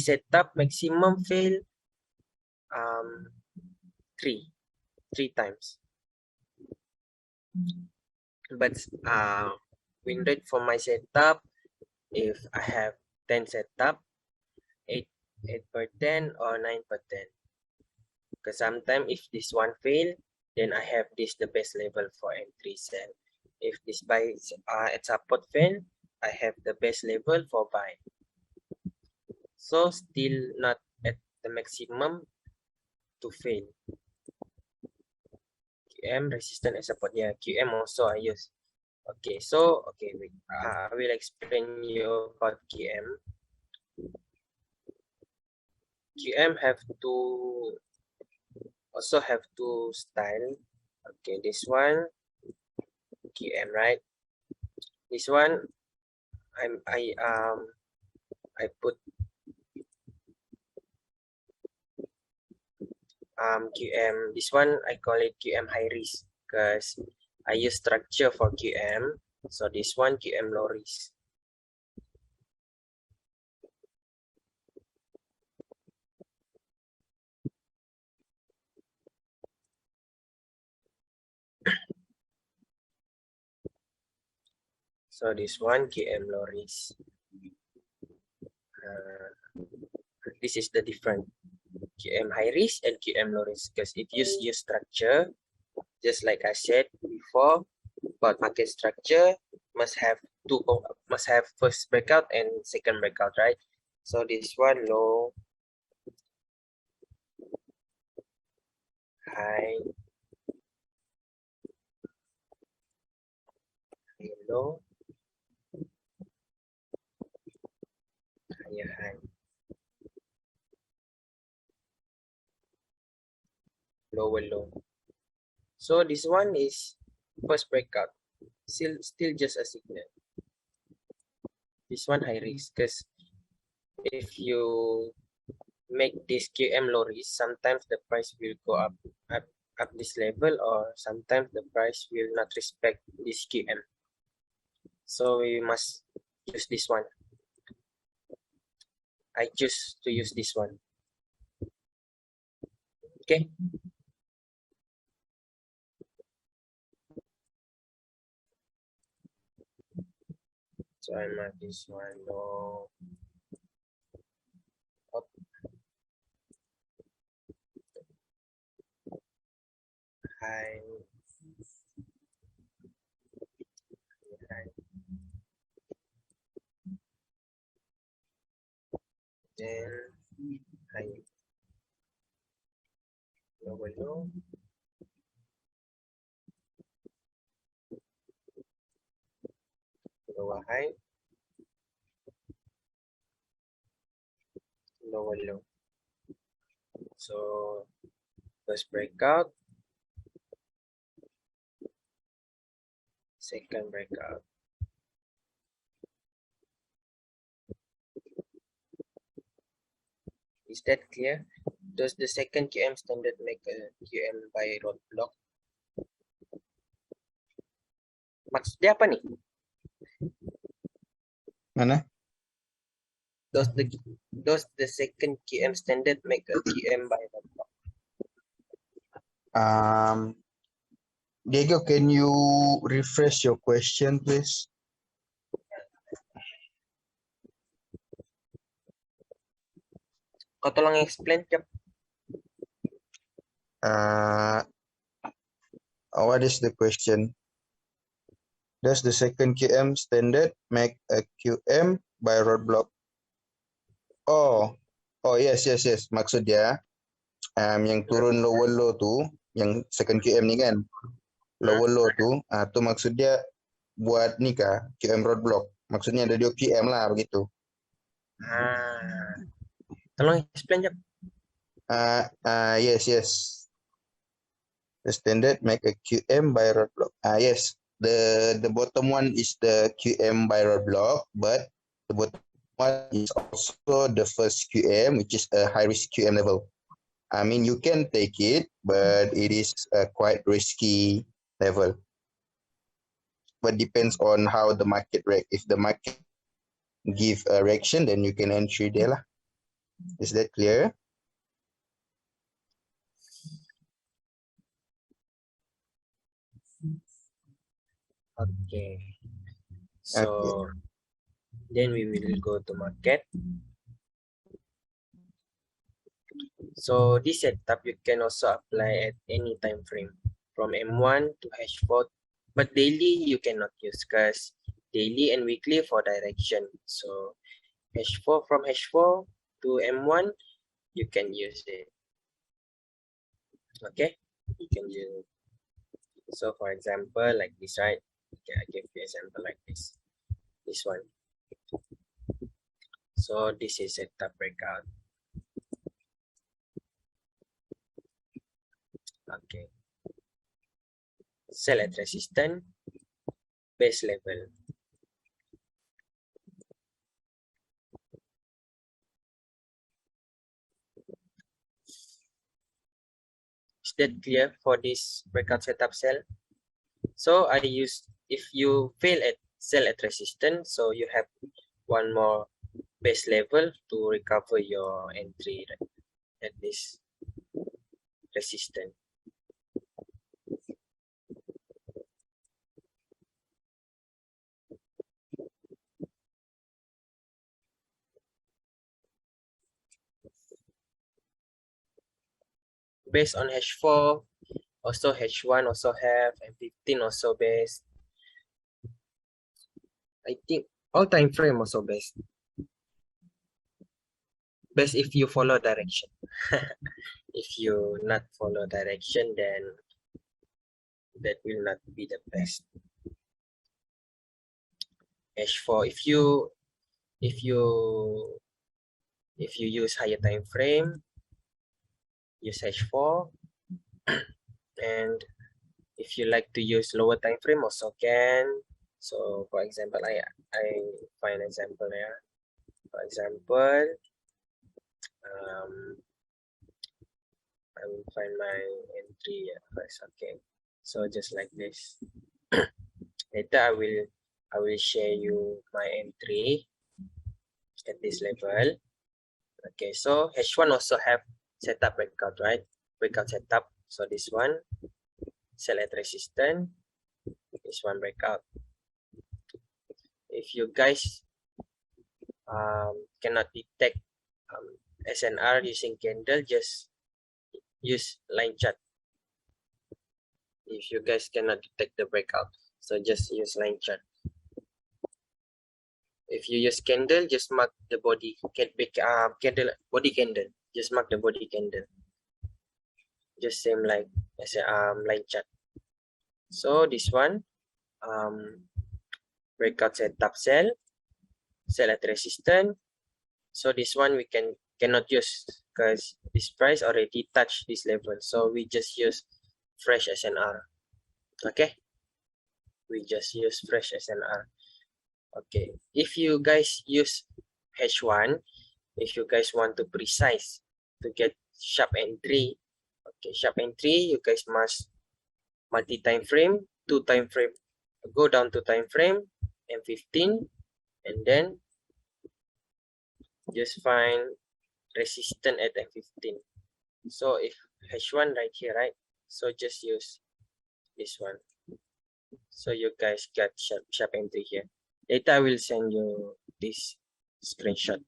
setup, maximum fail three times. But win rate for my setup, if I have 10 setup, 8 per 10 or 9 per 10. Because sometimes if this one fail, then I have this the best level for entry sell. If this buy at support fail, I have the best level for buy. So still not at the maximum to fail. QM resistance and support. Yeah, QM also I use. Okay, so okay, wait. I will explain you about QM. QM also have two style. Okay, this one QM, right? This one I put QM. This one I call it QM high risk because I use structure for QM. So this one QM low risk. So this one QM low risk. This is the different QM high risk and QM low risk because it use structure. Just like I said before, but market structure must have first breakout and second breakout, right? So this one low, high, low, higher high, lower low. So this one is first breakout, still just a signal. This one high risk because if you make this QM low risk, sometimes the price will go up this level, or sometimes the price will not respect this QM. So we must use this one. I choose to use this one. Okay. So I mark this one low, up, high, high, then high, lower low, lower high, lower low. So first breakout, second breakout. Is that clear? Does the second QM standard make a QM by roadblock? Maksudnya apa nih? Mana? Does the second QM standard make a QM by roadblock? Diego, can you refresh your question, please? Kau tolong explain, Cap. What is the question? Does the second QM standard make a QM by roadblock? Oh, yes. Maksud dia, yang turun lower low tu, yang second QM ni kan, lower low tu maksud dia buat ni kah, QM roadblock. Maksudnya ada dia QM lah begitu. Tolong explain, Cap. Yes. The standard make a QM by roadblock. Yes. The bottom one is the QM by roadblock, but the bottom one is also the first QM, which is a high risk QM level. I mean, you can take it, but it is a quite risky level. But depends on how the market react. If the market give a reaction, then you can entry there lah. Is that clear? Okay. So then we will go to market. So this setup you can also apply at any time frame from M1 to H4, but daily you cannot use because daily and weekly for direction. So H4 from H4 to M1 you can use it. Okay, you can use it. So for example, like this, right? Okay, I give you example like this one. So this is setup breakout. Okay, sell at resistance, base level. Is that clear for this breakout setup sell? So I use, if you fail at sell at resistance, so you have one more base level to recover your entry at this resistance. Based on H4, also H1 also have, and 15 also based. I think all time frame also based. Best if you follow direction. If you not follow direction, then that will not be the best. H4, if you use higher time frame, use H4, and if you like to use lower time frame also can. So for example, I find example here. For example, I will find my entry first. Okay, so just like this. Later I will share you my entry at this level. Okay, so H1 also have setup breakout, right? Breakout setup. So this one, sell at resistance. This one breakout. if you guys cannot detect SNR using candle, just use line chart. If you guys cannot detect the breakout, so just use line chart. If you use candle, just mark the body candle, body candle. Just mark the body candle. Just same like as a line chart. So this one breakout setup sell at resistance. So this one we cannot use because this price already touched this level. So we just use fresh SNR. Okay, we just use fresh SNR. Okay, if you guys use H1, if you guys want to precise to get sharp entry, okay, sharp entry, you guys must multi time frame, 2 time frame, go down to time frame M15, and then just find resistance at M15. So if H1 right here, right? So just use this one. So you guys got sharp entry here. Later I will send you this screenshot,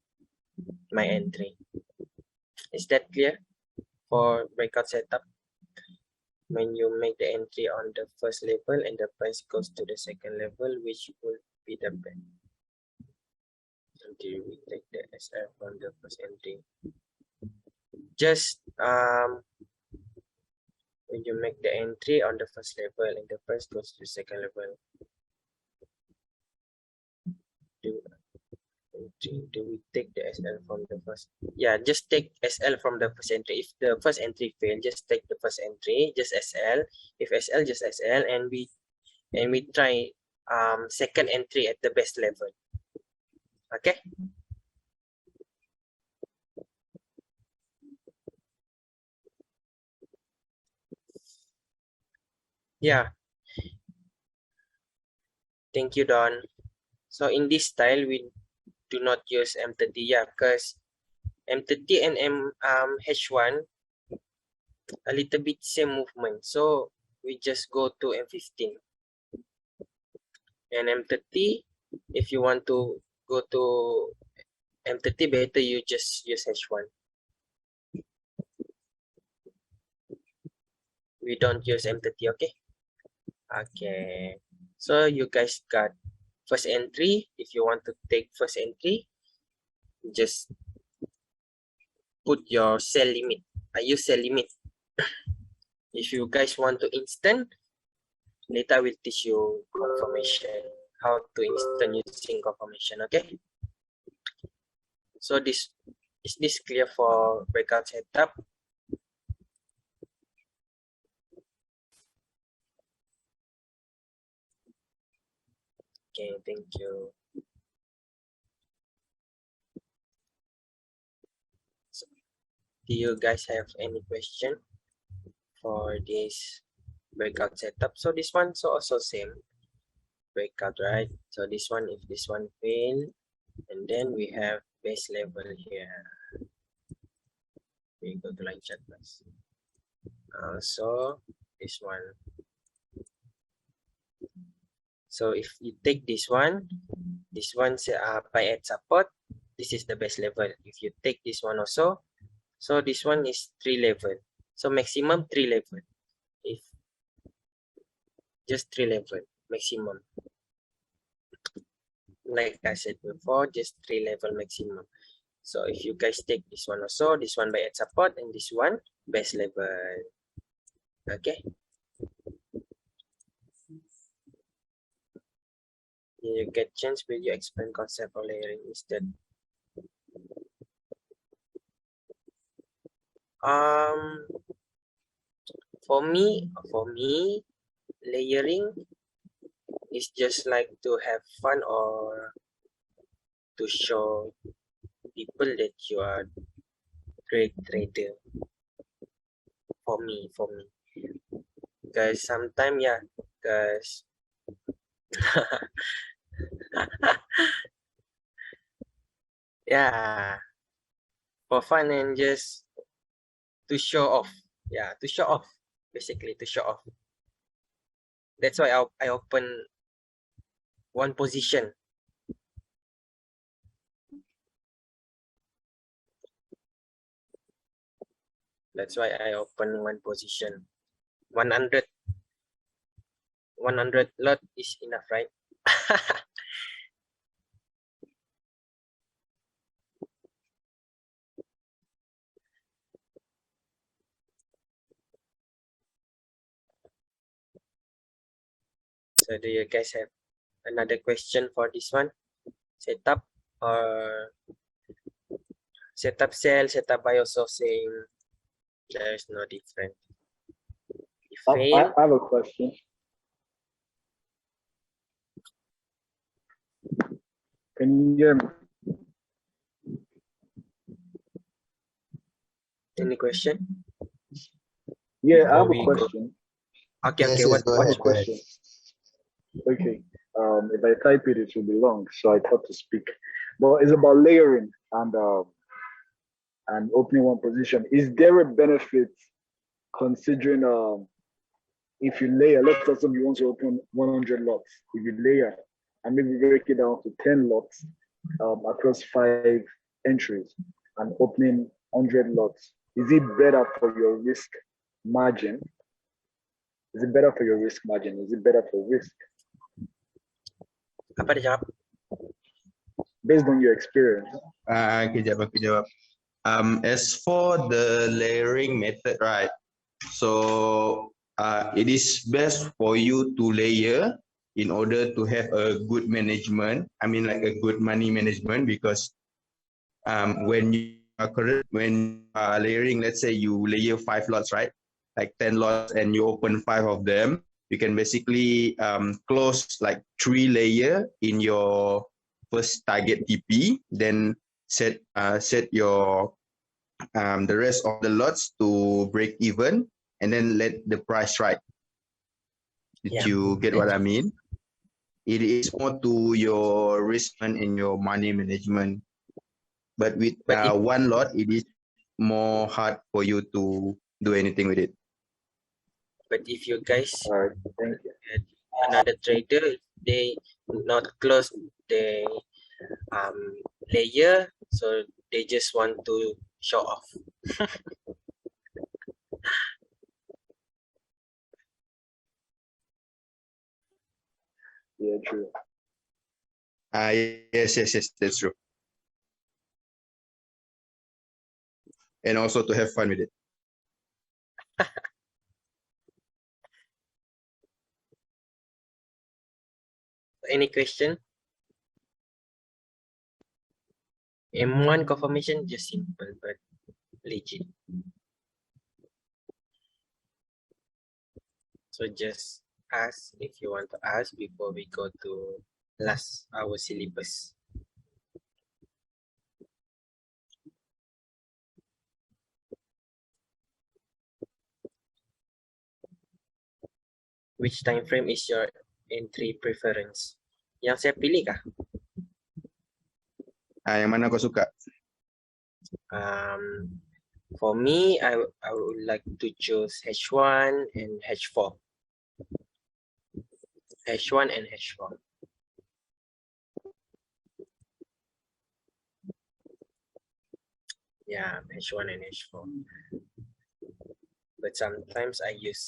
my entry. Is that clear for breakout setup? When you make the entry on the first level and the price goes to the second level, which will be the best? Until we take the SR from the first entry. Just when you make the entry on the first level and the price goes to the second level, do we take the SL from the first? Yeah, just take SL from the first entry. If the first entry fail, just take the first entry, just SL. If SL, just SL, and we try second entry at the best level. Okay. Yeah. Thank you, Don. So in this style, we do not use M30, yeah, because M30 and H1 a little bit same movement, so we just go to M15 and M30. If you want to go to M30, better you just use H1. We don't use M30. Okay, so you guys got first entry. If you want to take first entry, just put your sell limit. I use sell limit. If you guys want to instant, later I will teach you confirmation, how to instant using confirmation. Okay, so is this clear for breakout setup? Okay, thank you. So, do you guys have any question for this breakout setup? So this one, so also same breakout, right? So this one, if this one fail, and then we have base level here. We go to line chart first. So this one. So if you take this one buy at support, this is the best level. If you take this one also, so this one is 3 level. So maximum 3 level. If just 3 level maximum. Like I said before, just 3 level maximum. So if you guys take this one also, this one buy at support, and this one best level. Okay. You get chance, will you explain concept of layering instead? For me, layering is just like to have fun or to show people that you are great trader. For me, because sometimes, yeah, because yeah, for fun and just to show off. Yeah, to show off, basically to show off. That's why I open one position That's why I open one position. 100 lot is enough, right? So do you guys have another question for this one? Setup or setup sell, setup buy or sourcing? There is no difference. If I fail, have a question. Can you hear me? any question? Yeah, I have Before a we go. question. Okay, Yes, okay. yes, What go I have ahead, a go ahead. question. Okay. If I type it, it will be long, so I thought to speak. But it's about layering and opening one position. Is there a benefit considering if you layer, let's assume you want to open 100 lots, if you layer and maybe break it down to 10 lots across 5 entries and opening 100 lots, is it better for your risk margin? Is it better for your risk margin? Is it better for risk? Apa dia jawab? Based on your experience. Aku jawab. As for the layering method, right? So it is best for you to layer in order to have a good management. I mean, like a good money management, because when you are layering, let's say you layer 5 lots, right? Like 10 lots, and you open 5 of them, you can basically close like 3 layer in your first target TP, then set your the rest of the lots to break even, and then let the price ride. Did Yeah. you get what I mean? It is more to your risk and your money management. But with one lot, it is more hard for you to do anything with it. But if you guys All right, thank you. another trader, they not close the layer, so they just want to show off. Yeah, true. Yes, that's true. And also to have fun with it. Any question? M1 confirmation just simple but legit. So just ask if you want to ask before we go to last our syllabus. Which time frame is your entry preference? Yang saya pilih kah? Yang mana kau suka? For me, I would like to choose H1 and H4. H1 and H4. Yeah, H1 and H4. But sometimes I use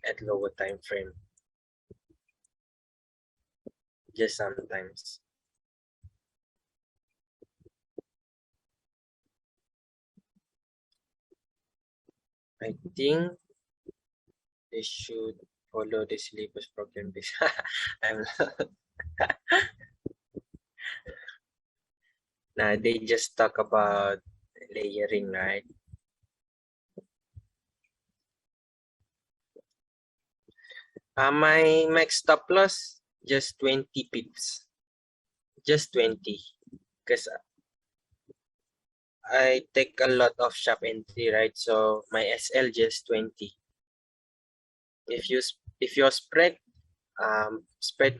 at lower time frame. Just sometimes. I think they should follow the syllabus program base. Nah, they just talk about layering, right? My max stop loss just 20 pips. Just 20. Because I take a lot of sharp entry, right? So my SL just 20. If your spread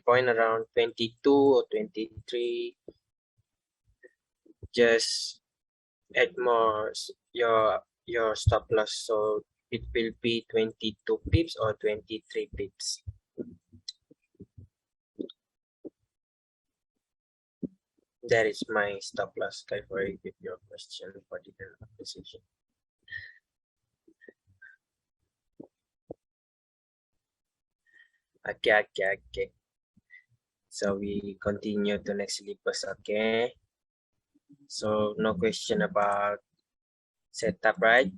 point around 22 or 23, just add more your stop loss, so it will be 22 pips or 23 pips. That is my stop loss. Careful with your question for the decision. Okay. So we continue to next syllabus, okay? So no question about setup, right?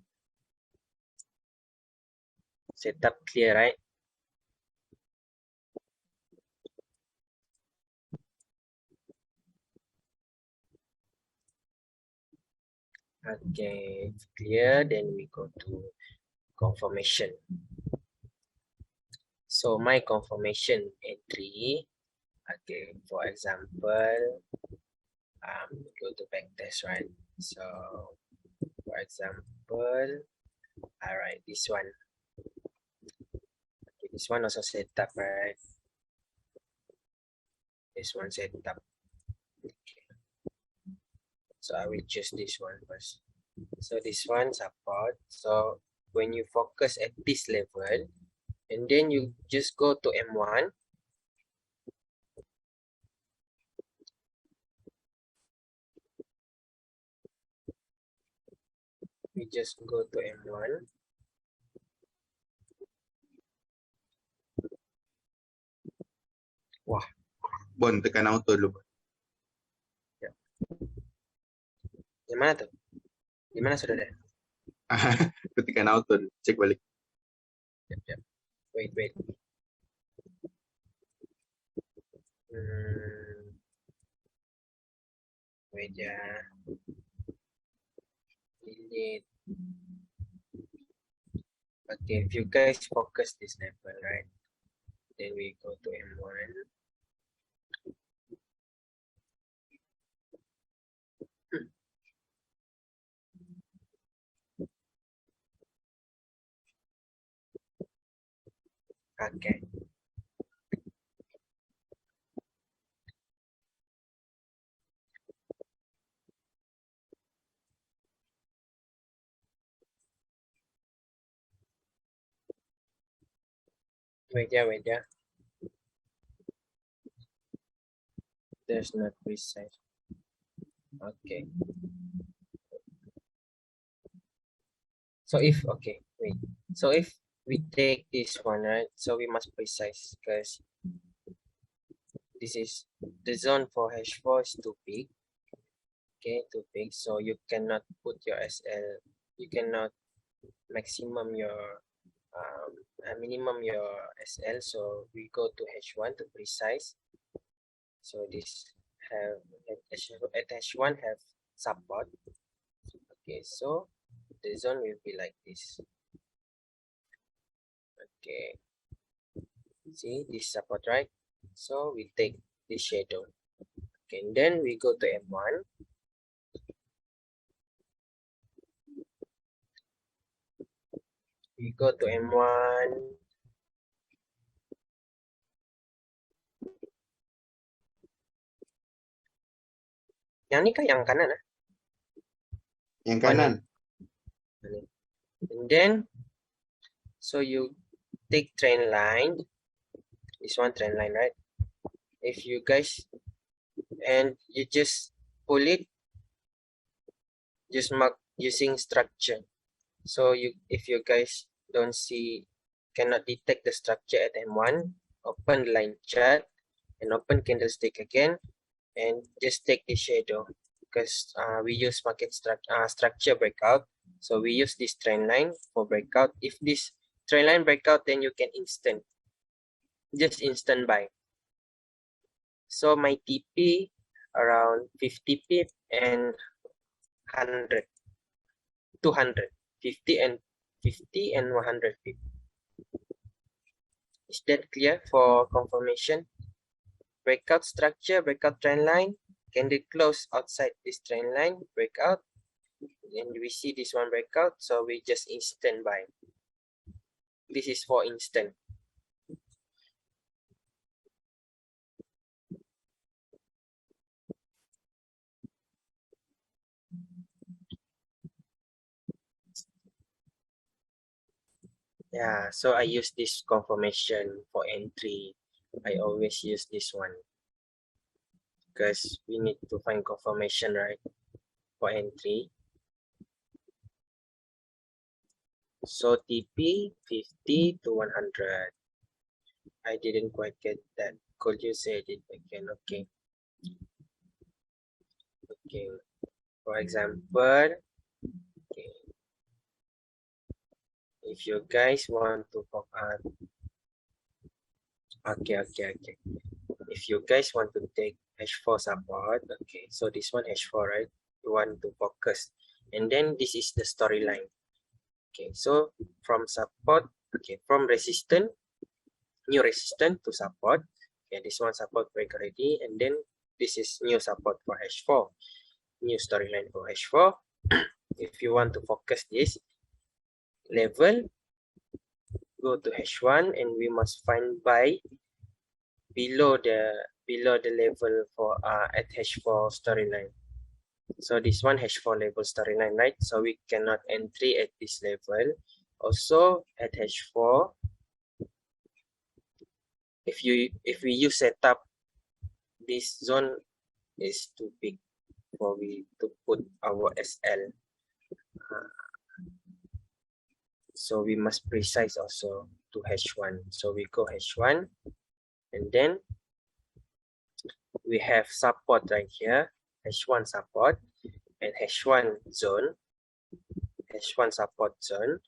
Setup clear, right? Okay, it's clear. Then we go to confirmation. So my confirmation entry, okay, for example, go to backtest, right? So for example, all right, this one. Okay, this one also setup, right? This one setup. Okay. So I will choose this one first. So this one support. So when you focus at this level, and then you just go to M1, we just go to M1. Wah, Bon, tekan auto dulu. yang mana tuh? Di mana sudah ada? Aku tekan auto dulu. Cek balik. Yep. Wait. Wait ya. Delete. Okay, if you guys focus this level, right? Then we go to M1. Okay. Wait ya. There's not precise. Okay. So if, okay, wait. So if we take this one, right? So we must precise because this is the zone for H4 is too big. Okay, too big. So you cannot put your SL, you cannot maximum your minimum your SL. So we go to H1 to precise. So this have at H1 have support. Okay, so the zone will be like this. Okay, see this support, right? So we take this shadow. Okay, and then we go to M1. We go to M1. Yang ni kah yang kanan? Yang kanan. And then, so you take trend line. This one trend line, right? If you guys, and you just pull it, just mark using structure. So if you guys don't see, cannot detect the structure at M1, open line chart and open candlestick again, and just take the shadow because we use market structure breakout. So we use this trend line for breakout. If this trend line breakout, then you can just instant buy. So my TP around 50 pip and 100, 200, 50 and 100 pip. Is that clear for confirmation? Breakout structure, breakout trend line, candle close outside this trend line, breakout, and we see this one breakout, so we just instant buy. This is for instant. Yeah, so I use this confirmation for entry. I always use this one because we need to find confirmation, right, for entry. So TP 50 to 100. I didn't quite get that. Could you say it again? Okay. Okay. For example, okay, if you guys want to okay. If you guys want to take H4 support, okay, so this one H4, right? You want to focus, and then this is the storyline. Okay, so from support, okay, from resistance, new resistance to support. Okay, this one support break already, and then this is new support for H4, new storyline for H4. If you want to focus this level, go to H1, and we must find buy below the level for at H4 storyline. So this one H4 level storyline, right? So we cannot entry at this level. Also at H4, if we use setup, this zone is too big for we to put our SL. So we must precise also to H1. So we go H1, and then we have support right here, H1 support and H1 zone, H1 support zone.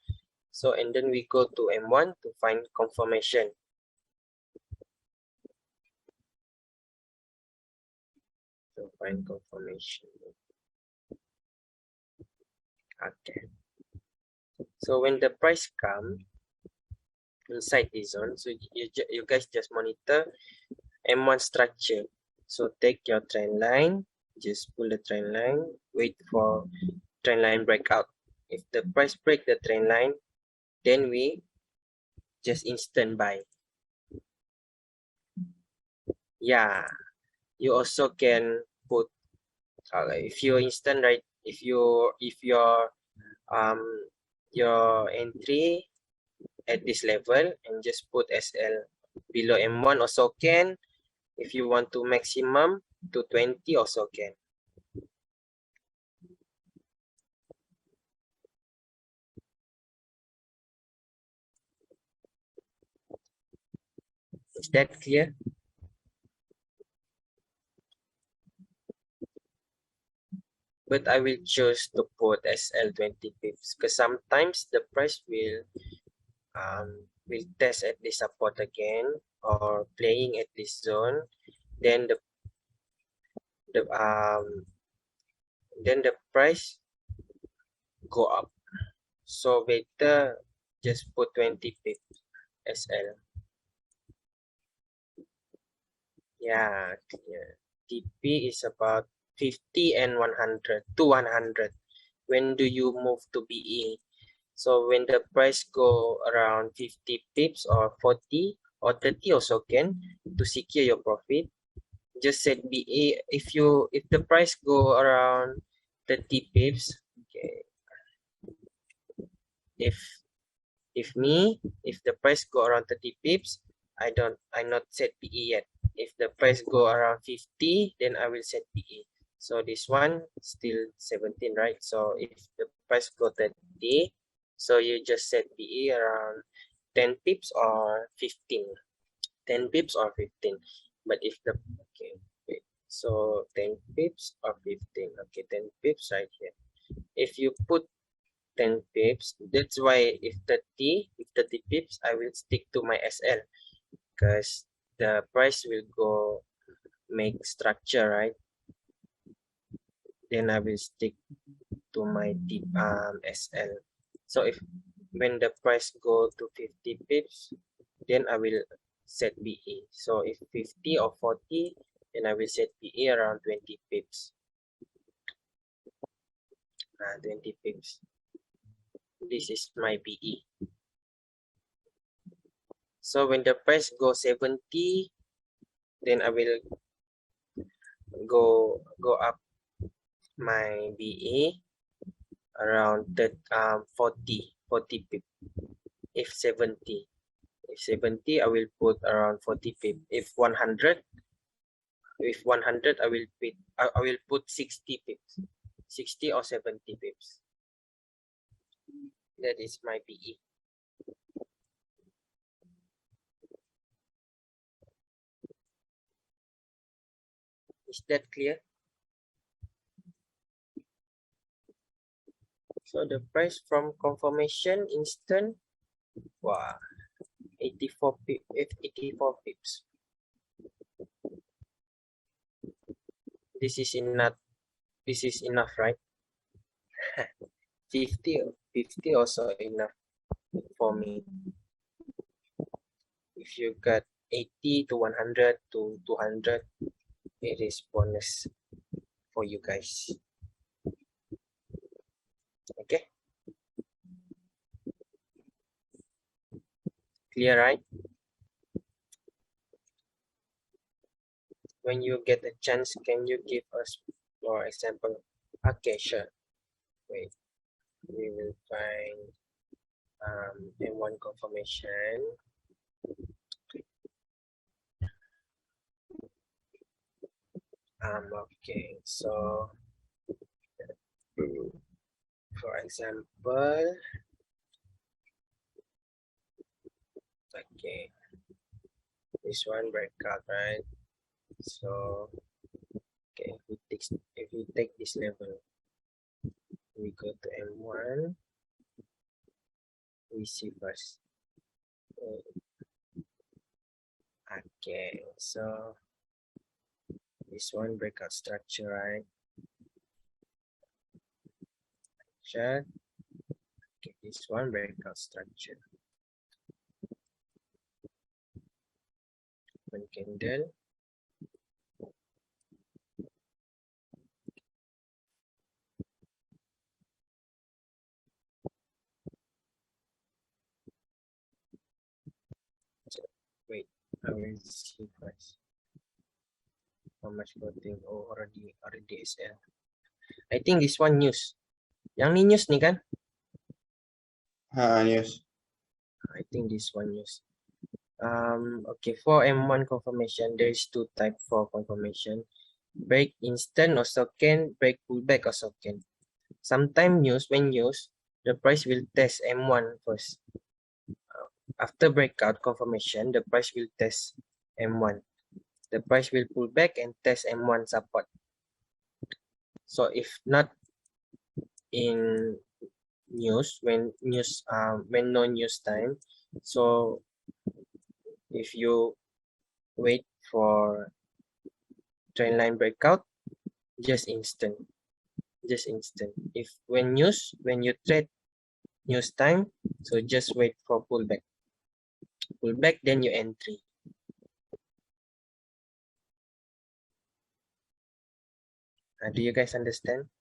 So and then we go to M1 to find confirmation. To find confirmation. Okay. So when the price come inside this zone, so you guys just monitor M1 structure. So take your trend line, just pull the trend line, wait for trend line breakout. If the price break the trend line, then we just instant buy. Yeah, you also can put if you instant, right, if your entry at this level and just put SL below M1 also can. If you want to maximum to 20 also can. Is that clear? But I will choose to put SL 20 pips because sometimes the price will test at this support again or playing at this zone, then the price go up. So better just put 20 pips SL. Yeah, clear. TP is about 50 and 100 to 100. When do you move to BE? So when the price go around 50 pips or 40 or 30 also can, to secure your profit. Just set BE. If the price go around 30 pips, okay. If the price go around 30 pips, I not set PE yet. If the price go around 50, then I will set PE. So this one still 17, right? So if the price go 30, so you just set PE around 10 pips or 15. 10 pips or 15. But if the okay, wait. So 10 pips or 15. Okay, 10 pips right here. If you put 10 pips, that's why if 30 pips, I will stick to my SL because the price will go make structure, right? Then I will stick to my deep SL. So if when the price go to 50 pips, then I will set BE. So if 50 or 40, then I will set BE around 20 pips. 20 pips. This is my BE. So when the price goes 70, then I will go up my BE around that 40 pip. If 70 I will put around 40 pip. If 100 I will put 60 pips, 60 or 70 pips. That is my BE. Is that clear? So the price from confirmation instant, wow, 84 pips. This is enough. This is enough, right? 50 also enough for me. If you got 80 to 100 to 200, it is bonus for you guys. Okay, clear, right? When you get a chance, can you give us more example? Okay, sure. Wait, we will find M1 confirmation. Okay, so for example, okay, this one breakout, right? So okay, if we take this level, we go to M1, we see first. Okay, so this one breakout structure, right? Sure. Okay, this one breakout structure. One candle. So, wait, I will see first. How much floating? Oh, already SL. I think this one news. Yang ni news ni kan? Yes. I think this one news. Okay, for M1 confirmation, there is two type for confirmation. Break instant or second, break pullback or second. Sometimes when news, the price will test M1 first. After breakout confirmation, the price will test M1. The price will pull back and test M1 support. So if not in news, when no news time, so if you wait for trend line breakout, just instant. If when you trade news time, so just wait for pullback. Then you entry. Do you guys understand?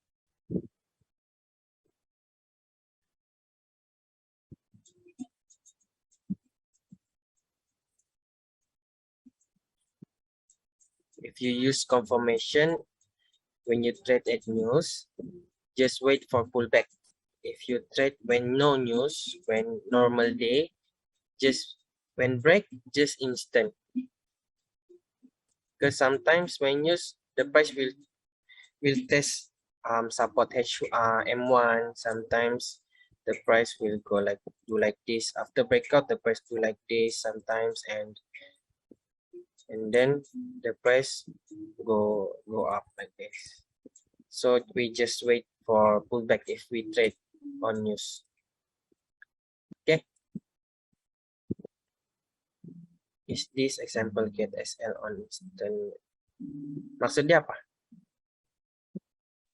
If you use confirmation when you trade at news, just wait for pullback. If you trade when no news, when normal day, just when break, just instant. Because sometimes when news, the price will test support M1. Sometimes the price will go do like this. After breakout, the price do like this sometimes, and then the price go up like this. So we just wait for pullback if we trade on news. Okay. Is this example get SL on instant? Maksudnya apa?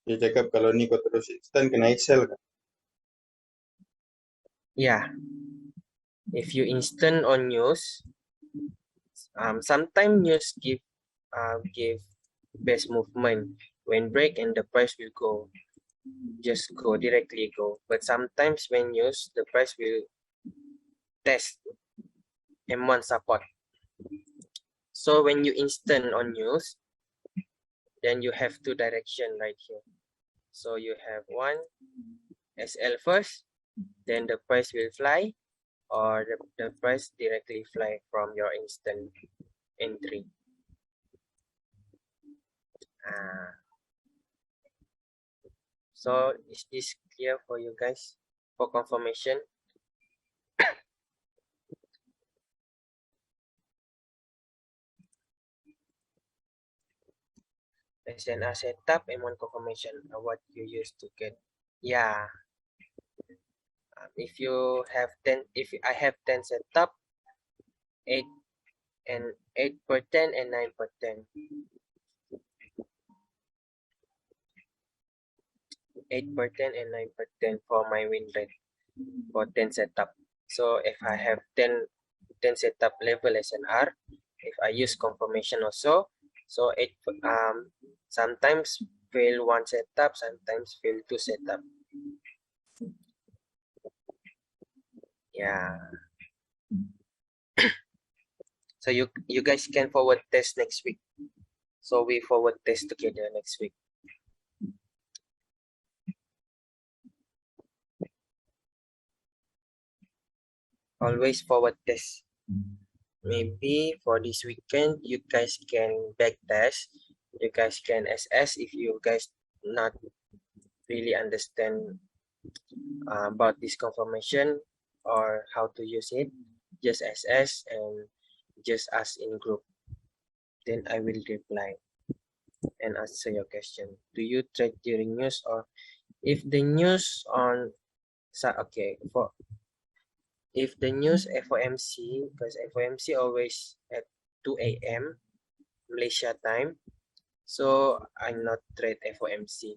Dia cakap kalau ni kau terus instant kena Excel kan? Yeah. If you instant on news, sometimes news give best movement when break and the price will go directly go. But sometimes when news, the price will test M1 support. So when you instant on news, then you have two direction right here. So you have one SL first, then the price will fly, or the price directly fly from your instant entry. So is this clear for you guys for confirmation? SNR setup, M1 confirmation are what you use to get. Yeah. If you have 10, if I have 10 setup, 8 and 8 per 10 and 9 per 10. 8 per 10 and 9 per 10 for my win rate for 10 setup. So if I have 10 setup level SNR, if I use confirmation also, so it sometimes fail one setup, sometimes fail two setup. Yeah. So you guys can forward test next week. So we forward test together next week. Always forward test. Maybe for this weekend you guys can back test. You guys can SS if you guys not really understand about this confirmation or how to use it. Just SS and just ask in group. Then I will reply and answer your question. Do you trade during news, or if the news on okay for if the news FOMC, because FOMC always at 2 a.m. Malaysia time, so I not trade FOMC.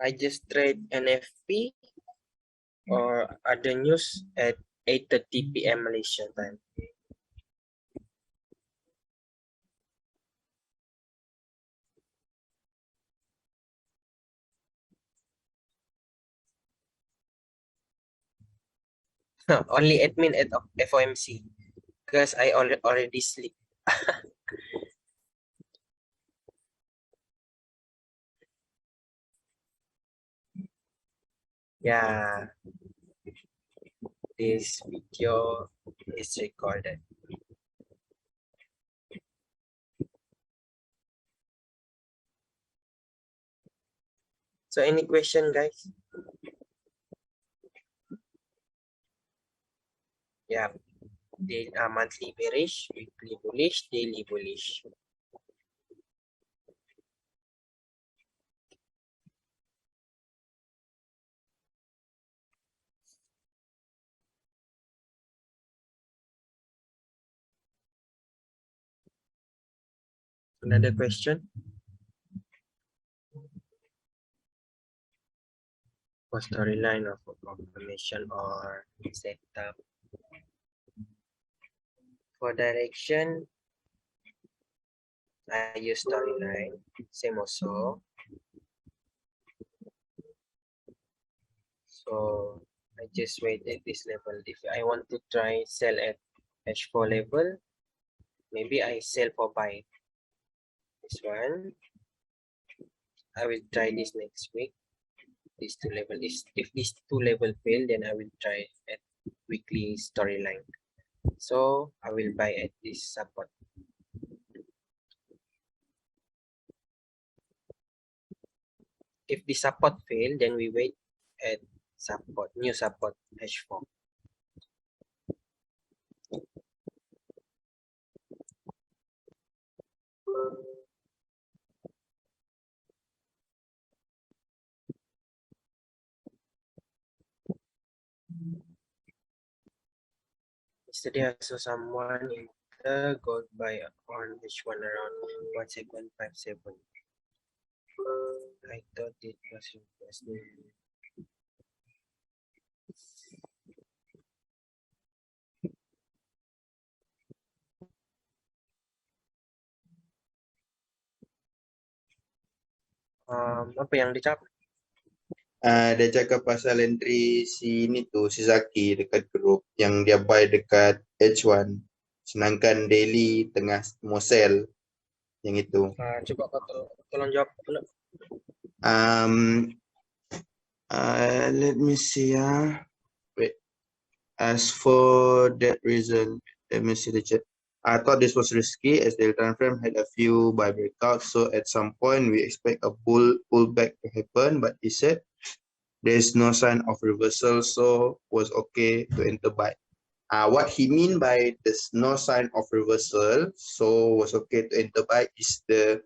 I just trade NFP or other news at 8:30 p.m. Malaysia time. Only admin at FOMC because I already sleep. Yeah, this video is recorded. So any question, guys? Yeah, they are monthly bearish, weekly bullish, daily bullish. Another question? For storyline or for confirmation or setup? For direction, I use storyline. Same also. So I just wait at this level. If I want to try sell at H4 level, maybe I sell for buy. This one, I will try this next week. These two level is if these two level fail, then I will try at weekly storyline. So I will buy at this support. If the support fail, then we wait at support, new support H4. Yesterday I saw someone in the gold buy on H1 around 1.57. I thought it was interesting. Apa yang dicap? Dia cakap pasal entry si ni tu, si Zaki dekat grup yang dia buy dekat H1. Sedangkan daily tengah mau sell yang itu. Coba kau tolong jawab pula. Let me see wait. As for that reason, let me see the chat. I thought this was risky as the time frame had a few buy breakouts. So at some point we expect a pullback to happen, but he said there is no sign of reversal, so was okay to enter buy. What he mean by there's no sign of reversal, so was okay to enter buy is the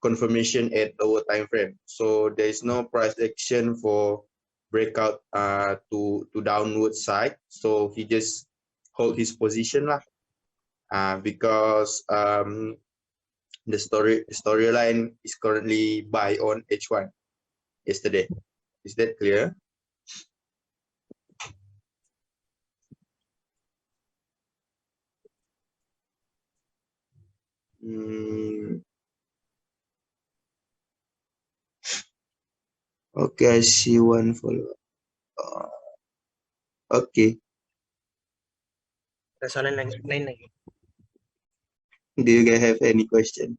confirmation at lower time frame. So there is no price action for breakout to downward side. So he just hold his position lah. Because the storyline is currently buy on H1 yesterday. Is that clear? Okay, I see one follow. Okay. Soalan lain lagi. Do you guys have any question?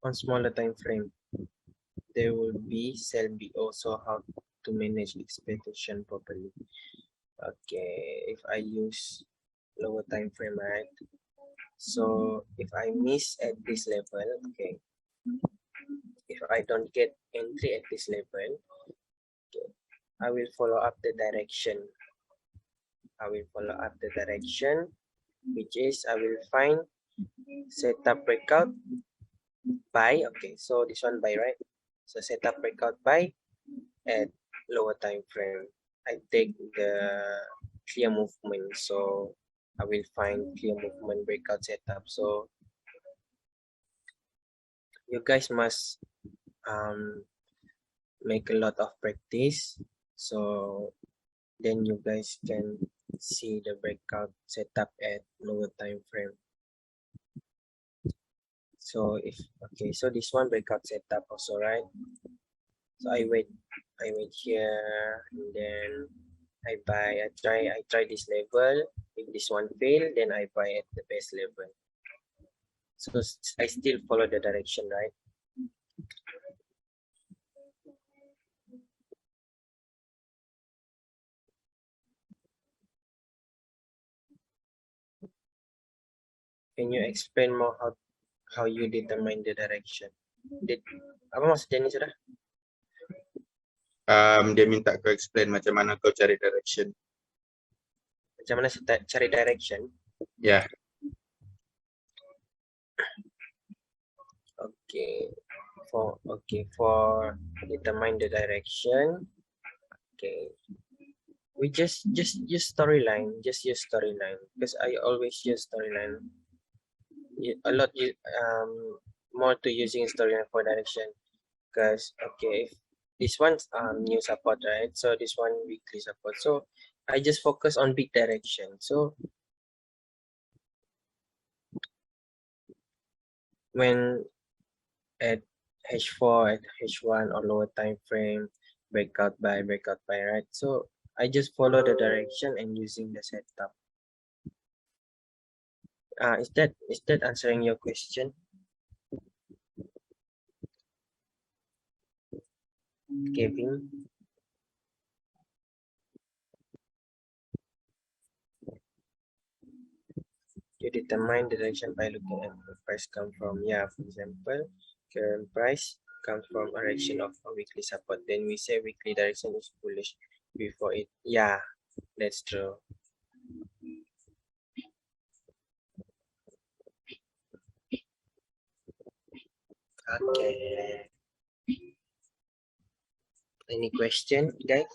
On smaller time frame, there will be sell BO, so how to manage expectation properly. Okay, if I use lower time frame, right? So if I miss at this level, okay, if I don't get entry at this level, okay, I will follow up the direction. I will follow up the direction, which is I will find setup breakout buy. Okay, so this one buy, right? So setup breakout buy at lower time frame. I take the clear movement, so I will find clear movement breakout setup. So you guys must make a lot of practice, so then you guys can see the breakout setup at lower time frame. So if okay, so this one breakout setup also, right? So I wait here, and then I buy. I try this level. If this one fail, then I buy at the best level. So I still follow the direction, right? Can you explain more how you determine the direction? Apa maksudnya ni sudah? Dia minta kau explain macam mana kau cari direction. Macam mana cari direction? Ya. Yeah. Okay, for determine the direction. Okay, we just use storyline. Just use storyline, because I always use storyline. A lot more to using storyline for direction. Because okay, if this one's new support, right? So this one weekly support. So I just focus on big direction. So when at H4, at H1 or lower time frame, breakout by, right? So I just follow the direction and using the setup. Is that answering your question, Kevin? You determine the direction by looking at the price come from. Yeah, for example, current price comes from a direction of a weekly support. Then we say weekly direction is bullish before it. Yeah, that's true. Okay. Any question, guys?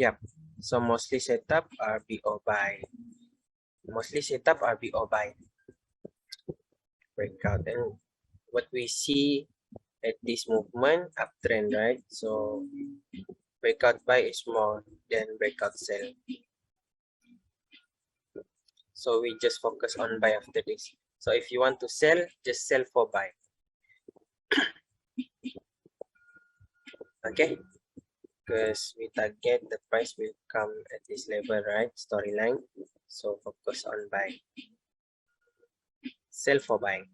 Yep. So mostly setup RBO buy. Mostly setup RBO buy. Breakout, and what we see at this movement uptrend, right? So breakout buy is more than breakout sell. So we just focus on buy after this. So if you want to sell, just sell for buy. Okay, because we target the price will come at this level, right? Storyline. So focus on buy, sell for buying.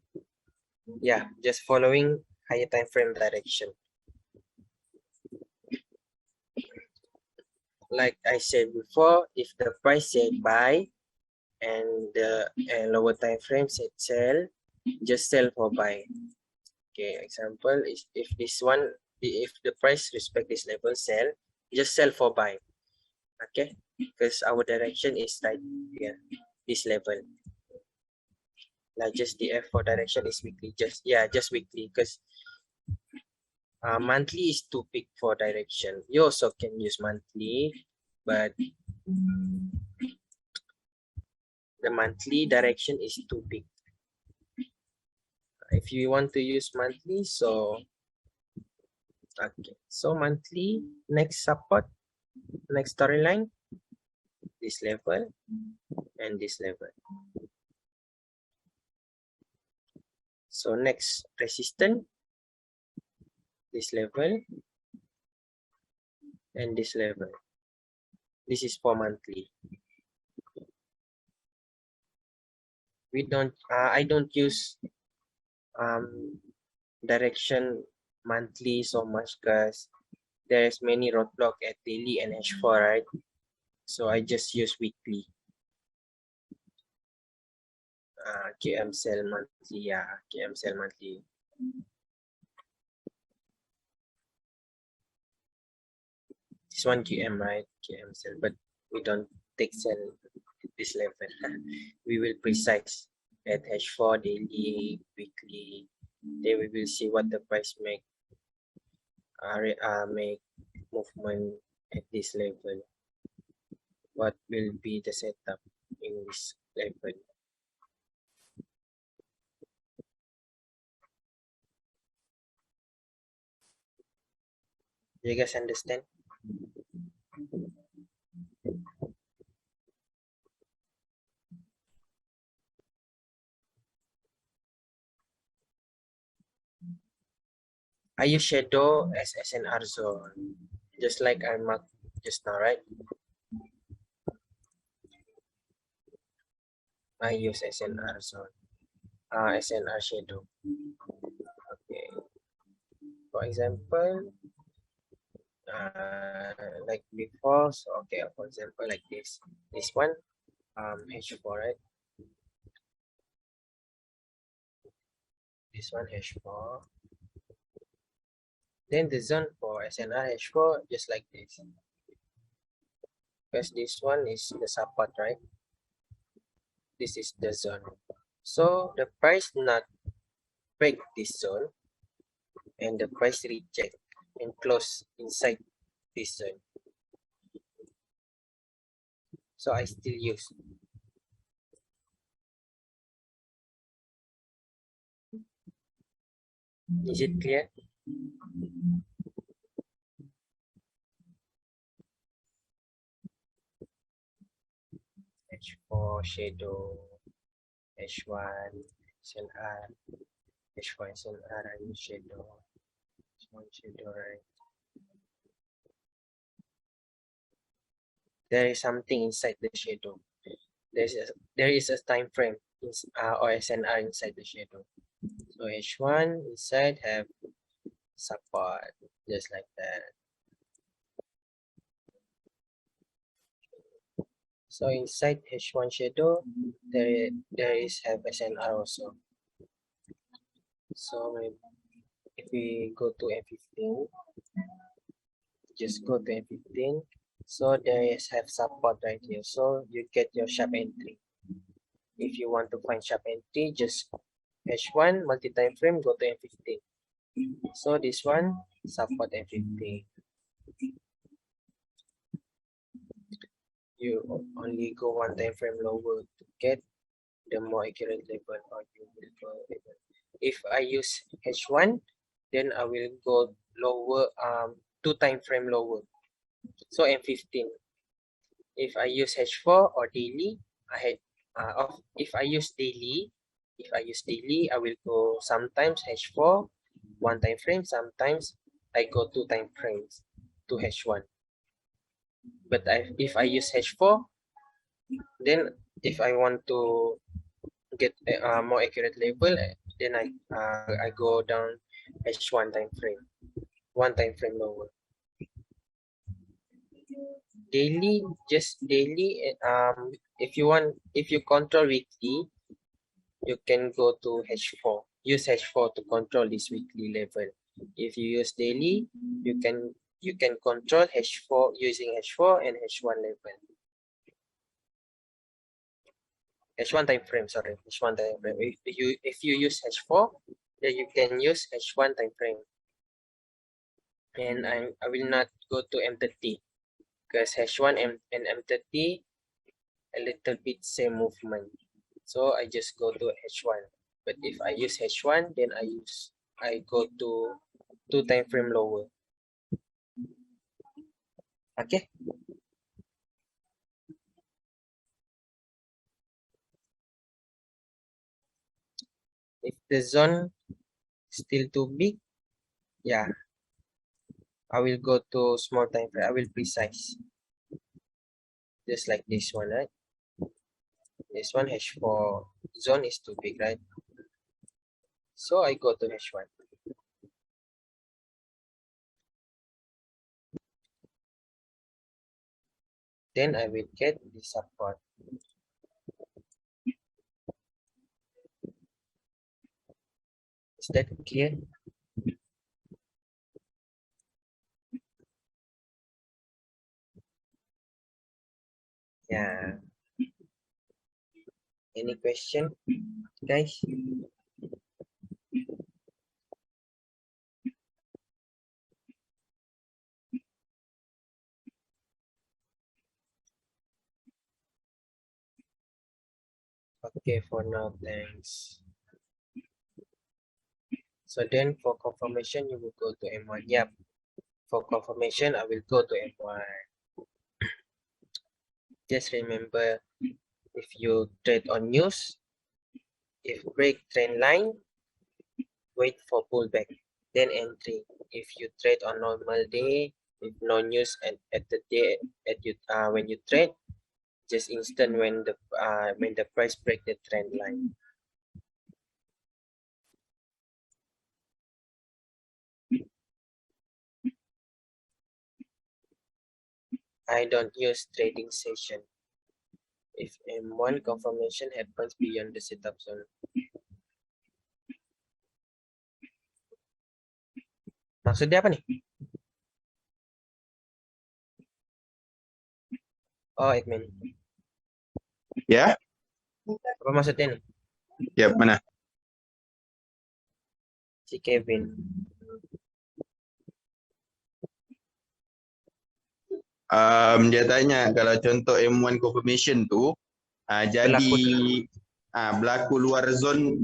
Yeah, just following higher time frame direction. Like I said before, if the price said buy and the lower time frame said sell, just sell for buy. Okay, example is if this one, if the price respect this level, sell, just sell for buy. Okay, because our direction is right here, this level. Like just the F4 direction is weekly, just weekly, because monthly is too big for direction. You also can use monthly, but the monthly direction is too big. If you want to use monthly, so okay, so monthly, next support, next storyline, this level and this level. So next resistance, this level and this level. This is for monthly. We don't I don't use direction monthly so much because there's many roadblock at daily and H4, right? So I just use weekly. KM sell monthly, yeah, KM sell monthly. This one QM, right? KM sell, but we don't take sell at this level. We will precise at H4 daily, weekly. Then we will see what the price make make movement at this level. What will be the setup in this level? You guys understand? I use shadow as SNR zone, just like I marked just now, right? I use SNR zone, SNR shadow. Okay. For example, like before, so okay, for example, like this one, H4, right? This one H4. Then the zone for SNR H4 just like this. Because this one is the support, right? This is the zone. So the price not break this zone and the price reject and close inside this zone. So I still use. Is it clear? H4 shadow, H1 SNR, H1 SNR and shadow, H1 shadow, right? There is something inside the shadow. There is a time frame or SNR inside the shadow. So H1 inside have support, just like that. So inside H1 shadow, there is have SNR also. So if we go to M15, just go to M15. So there is have support right here. So you get your sharp entry. If you want to find sharp entry, just H1 multi-time frame, go to M15. So this one support M15. You only go one time frame lower to get the more accurate level, or you will go level. If I use H1, then I will go lower, 2 time frame lower. So M15. If I use H4 or daily, if I use daily, I will go sometimes H4 one time frame, sometimes I go 2 time frames to H1. But if I use H4, then if I want to get a more accurate label, then I go down H1 time frame, 1 time frame lower. Daily, just daily. If you control weekly, you can go to H4. Use H4 to control this weekly level. If you use daily, you can control H4 using H4 and H1 level. H1 time frame, sorry, H1 time frame. If you use H4, then you can use H1 time frame. And I will not go to M30 because H1 and M30 a little bit same movement. So I just go to H1. But if I use H1, then I go to 2 time frame lower. Okay. If the zone still too big, yeah, I will go to small time frame. I will precise. Just like this one, right? This one H4 zone is too big, right? So I go to H1. Then I will get the support. Is that clear? Yeah. Any question, guys? Okay, for now, thanks. So then for confirmation, you will go to M1. Yep. For confirmation, I will go to M1. Just remember, if you trade on news, if break trend line, wait for pullback, then entry. If you trade on normal day, with no news at the day when you trade, just instant when the price break the trend line. I don't use trading session if M1 confirmation happens beyond the setup zone. Maksudnya apa nih? Oh, admin. Ya, Apa maksudnya nih? ya mana? Si Kevin. Dia tanya kalau contoh M1 confirmation tu, jadi berlaku luar zone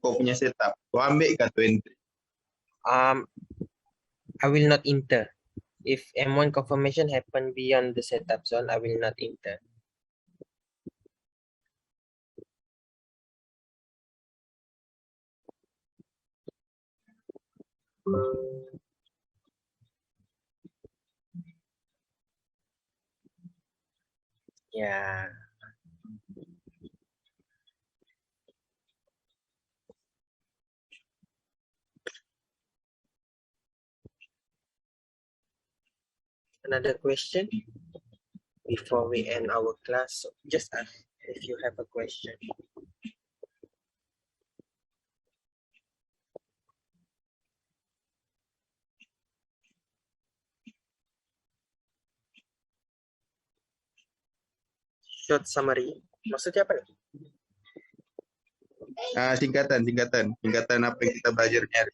kau punya setup. Kau ambil ke tu entry? I will not enter. If M1 confirmation happen beyond the setup zone, I will not enter. Yeah. Another question before we end our class. So just ask if you have a question. Short summary. Maksudnya apa nih? Singkatan apa yang kita belajar ni hari.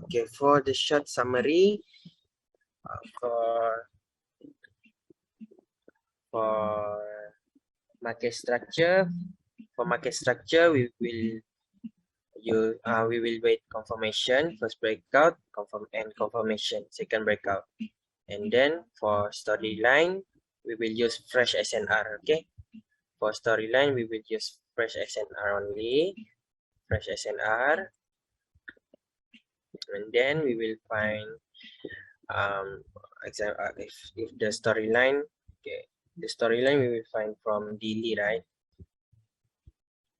Okay, for the short summary, for market structure, we will wait confirmation, first breakout, confirmation, second breakout, and then for storyline, we will use fresh SNR. Okay, for storyline, we will use fresh SNR only, fresh SNR. and then we will find if the storyline, okay, the storyline we will find from daily, right?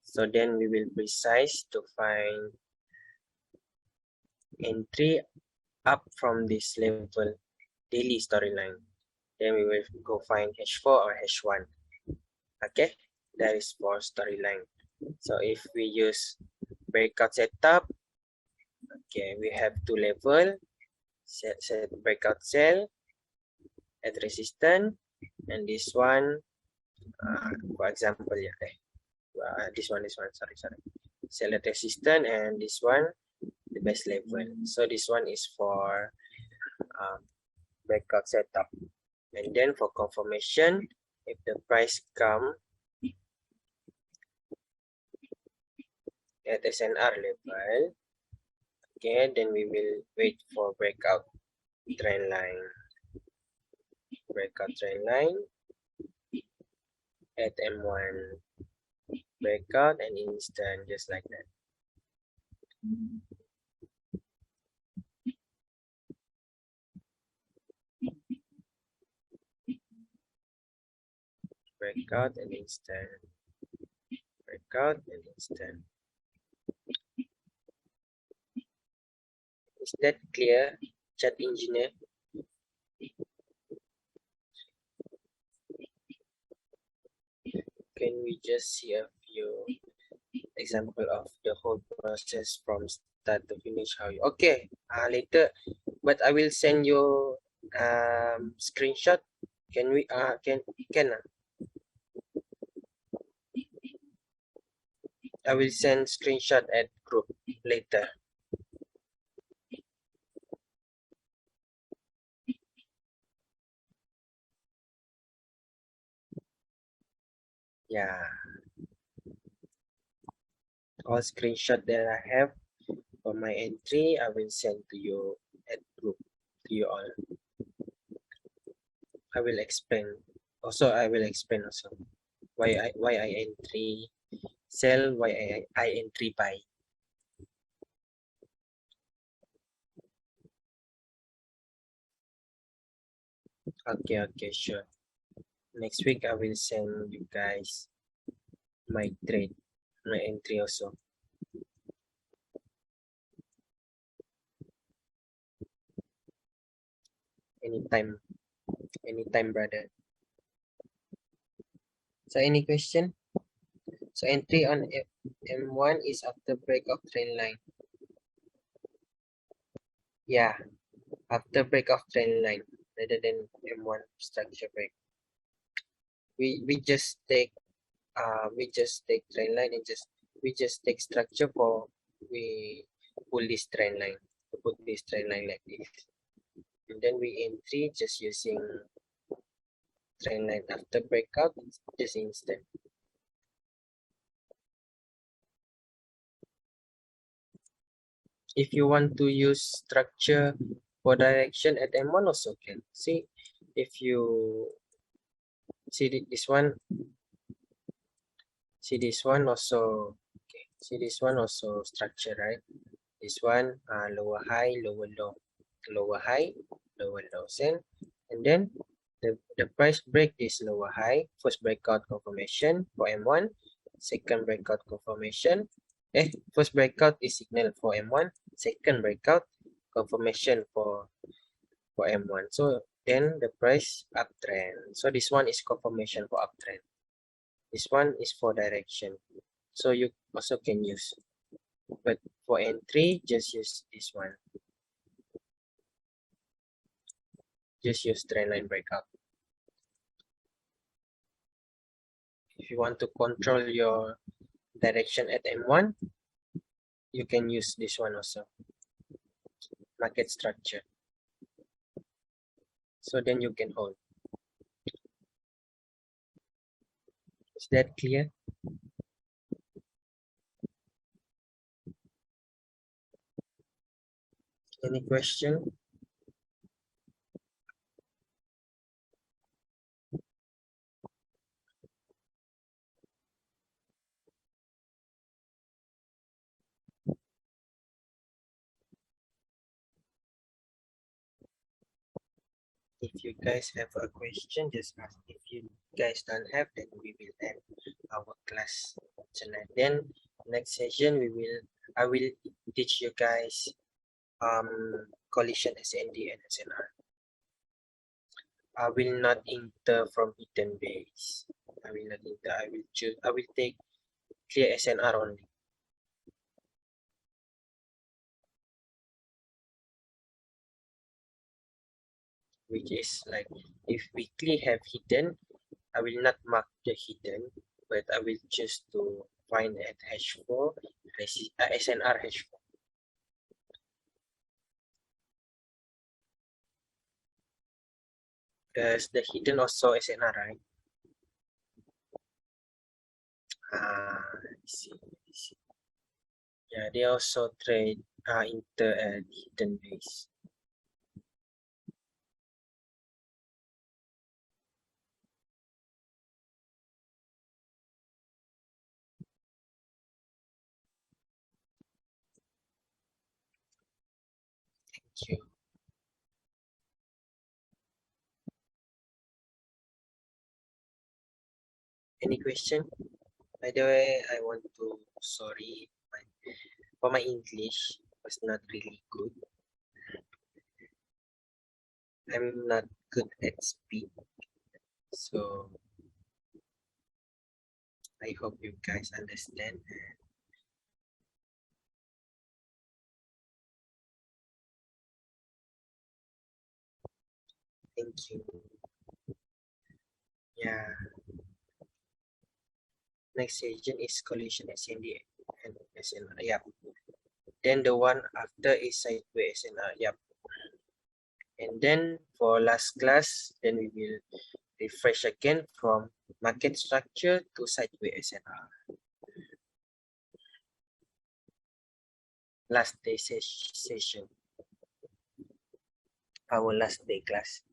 So then we will precise to find entry up from this level daily storyline. Then we will go find h4 or h1. Okay, that is for storyline. So if we use breakout setup, okay, we have two level, set breakout cell at resistance, and this one, for example, yeah, this one, sorry, cell at resistance, and this one, the base level. So this one is for breakout setup. And then for confirmation, if the price come at SNR level, okay, then we will wait for breakout trend line. Breakout trend line at M1, breakout and instant, just like that. Breakout and instant, breakout and instant. Is that clear, chat engineer? Can we just see a few example of the whole process from start to finish? How you okay? Later, but I will send you screenshot. Can we can I will send screenshot at group later. Yeah, all screenshot that I have for my entry, I will send to you at group, to you all. I will explain. Also, I will explain also why I entry sell, why I entry buy. Okay, sure. Next week I will send you guys my trade, my entry also. Anytime, brother. So any question? So entry on M1 is after break of trend line. Yeah, after break of trend line rather than M1 structure break. We just take trend line and we just take structure for we pull this trend line to put this trend line like this, and then we entry just using trend line after breakout, just instant. If you want to use structure for direction at M1 also can. See, if you see this one, see this one also, okay, see this one also structure, right? This one lower high, lower low, lower high, lower low, and then the price break is lower high, first breakout confirmation for M1, second breakout confirmation, first breakout is signal for M1, second breakout confirmation for M1. So then the price uptrend. So this one is confirmation for uptrend. This one is for direction. So you also can use, but for entry, just use this one. Just use trend line breakout. If you want to control your direction at M1, you can use this one also, market structure. So then you can hold. Is that clear? Any question? If you guys have a question, just ask. If you guys don't have, then we will end our class tonight. Then next session I will teach you guys collision SND and SNR. I will not enter from hidden base. I will not enter. I will take clear SNR only. Which is like if we clear have hidden, I will not mark the hidden, but I will choose to find at H4 SNR H4. Because the hidden also SNR, right? I see. Yeah, they also trade inter and hidden base. Thank you. Any question? By the way, I want to sorry for my English was not really good. I'm not good at speak, so I hope you guys understand. Thank you. Yeah. Next session is collision SND and SNR. Yep. Then the one after is sideways SNR. Yep. And then for last class, then we will refresh again from market structure to sideways SNR. Last day session. Our last day class.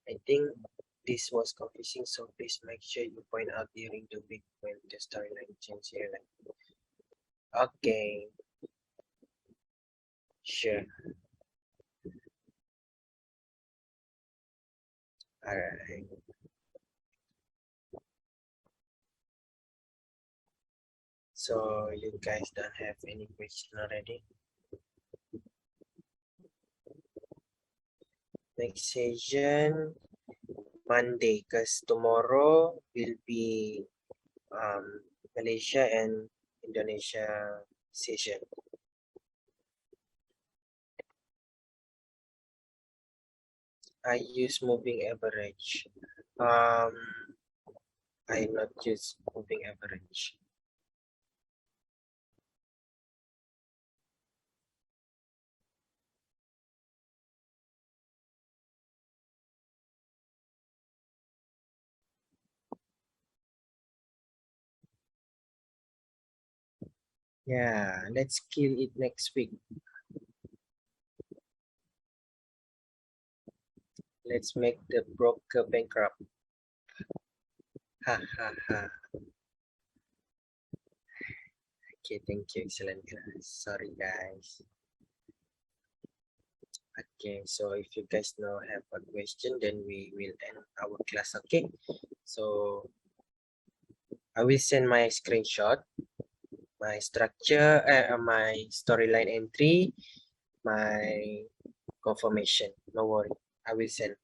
I think this was confusing, so please make sure you point out during the week when the storyline changes here. Okay. Sure. Alright. So you guys don't have any question already? Next session Monday, because tomorrow will be Malaysia and Indonesia session. I use moving average. I not use moving average. Yeah, let's kill it next week. Let's make the broker bankrupt. Ha ha ha. Okay, thank you. Excellent class. Sorry, guys. Okay, so if you guys now have a question, then we will end our class. Okay, so I will send my screenshot, my structure, my storyline entry, my confirmation. No worry, I will send.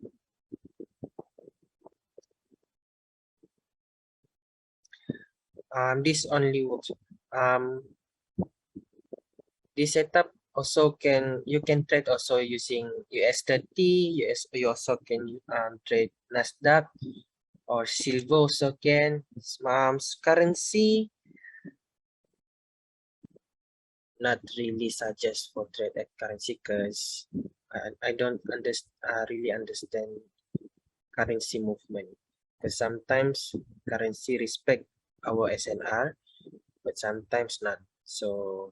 This only works. This setup also you can trade also using US30. You also can trade Nasdaq or silver also can. Currency not really suggest for trade at currency because I don't really understand currency movement, because sometimes currency respect our SNR but sometimes not, so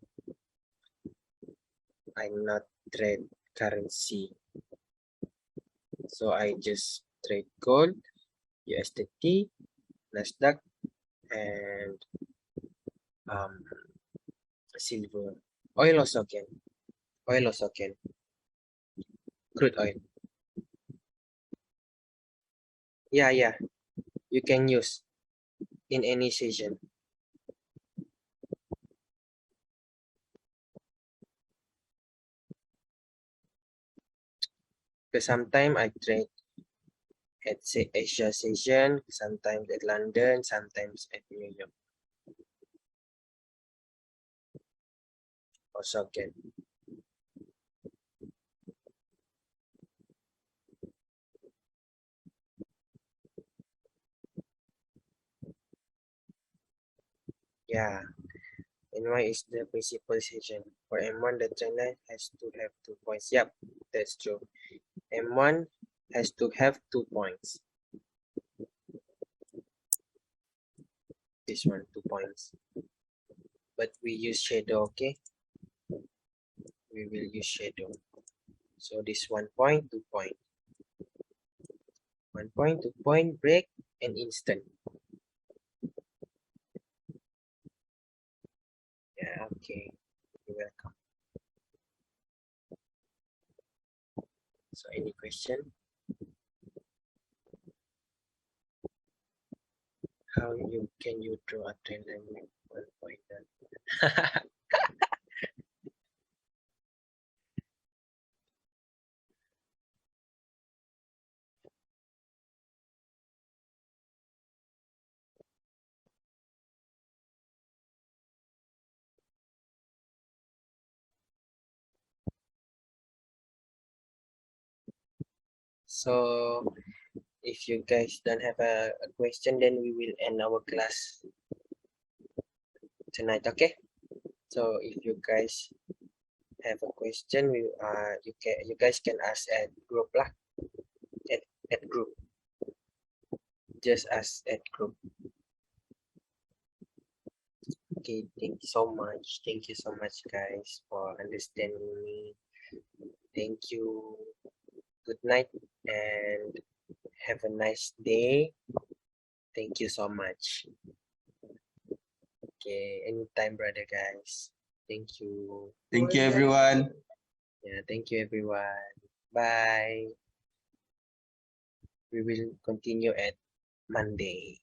I'm not trade currency, so I just trade gold, USDT, Nasdaq, and silver. Oil also can. Crude oil. Yeah, you can use in any session. Because sometimes I trade at say Asia session, sometimes at London, sometimes at New York. Also can. Yeah. And why is the principal session? For M1, the trainer has to have 2 points. Yep, that's true. M1 has to have 2 points. This one, 2 points. But we use shadow, okay? We will use shadow. So this 1 point, 2 point. 1 point, 2 point, break, and instant. Yeah, okay. You're welcome. So any question? How can you draw a trend line with 1 point? So if you guys don't have a question, then we will end our class tonight, okay? So if you guys have a question, you guys can ask at group lah, at group. Just ask at group. Okay, thank you so much. Thank you so much, guys, for understanding me. Thank you. Good night and have a nice day. Thank you so much. Okay, anytime, brother, guys. Thank you. Thank you, everyone. Yeah, thank you, everyone. Bye. We will continue at Monday.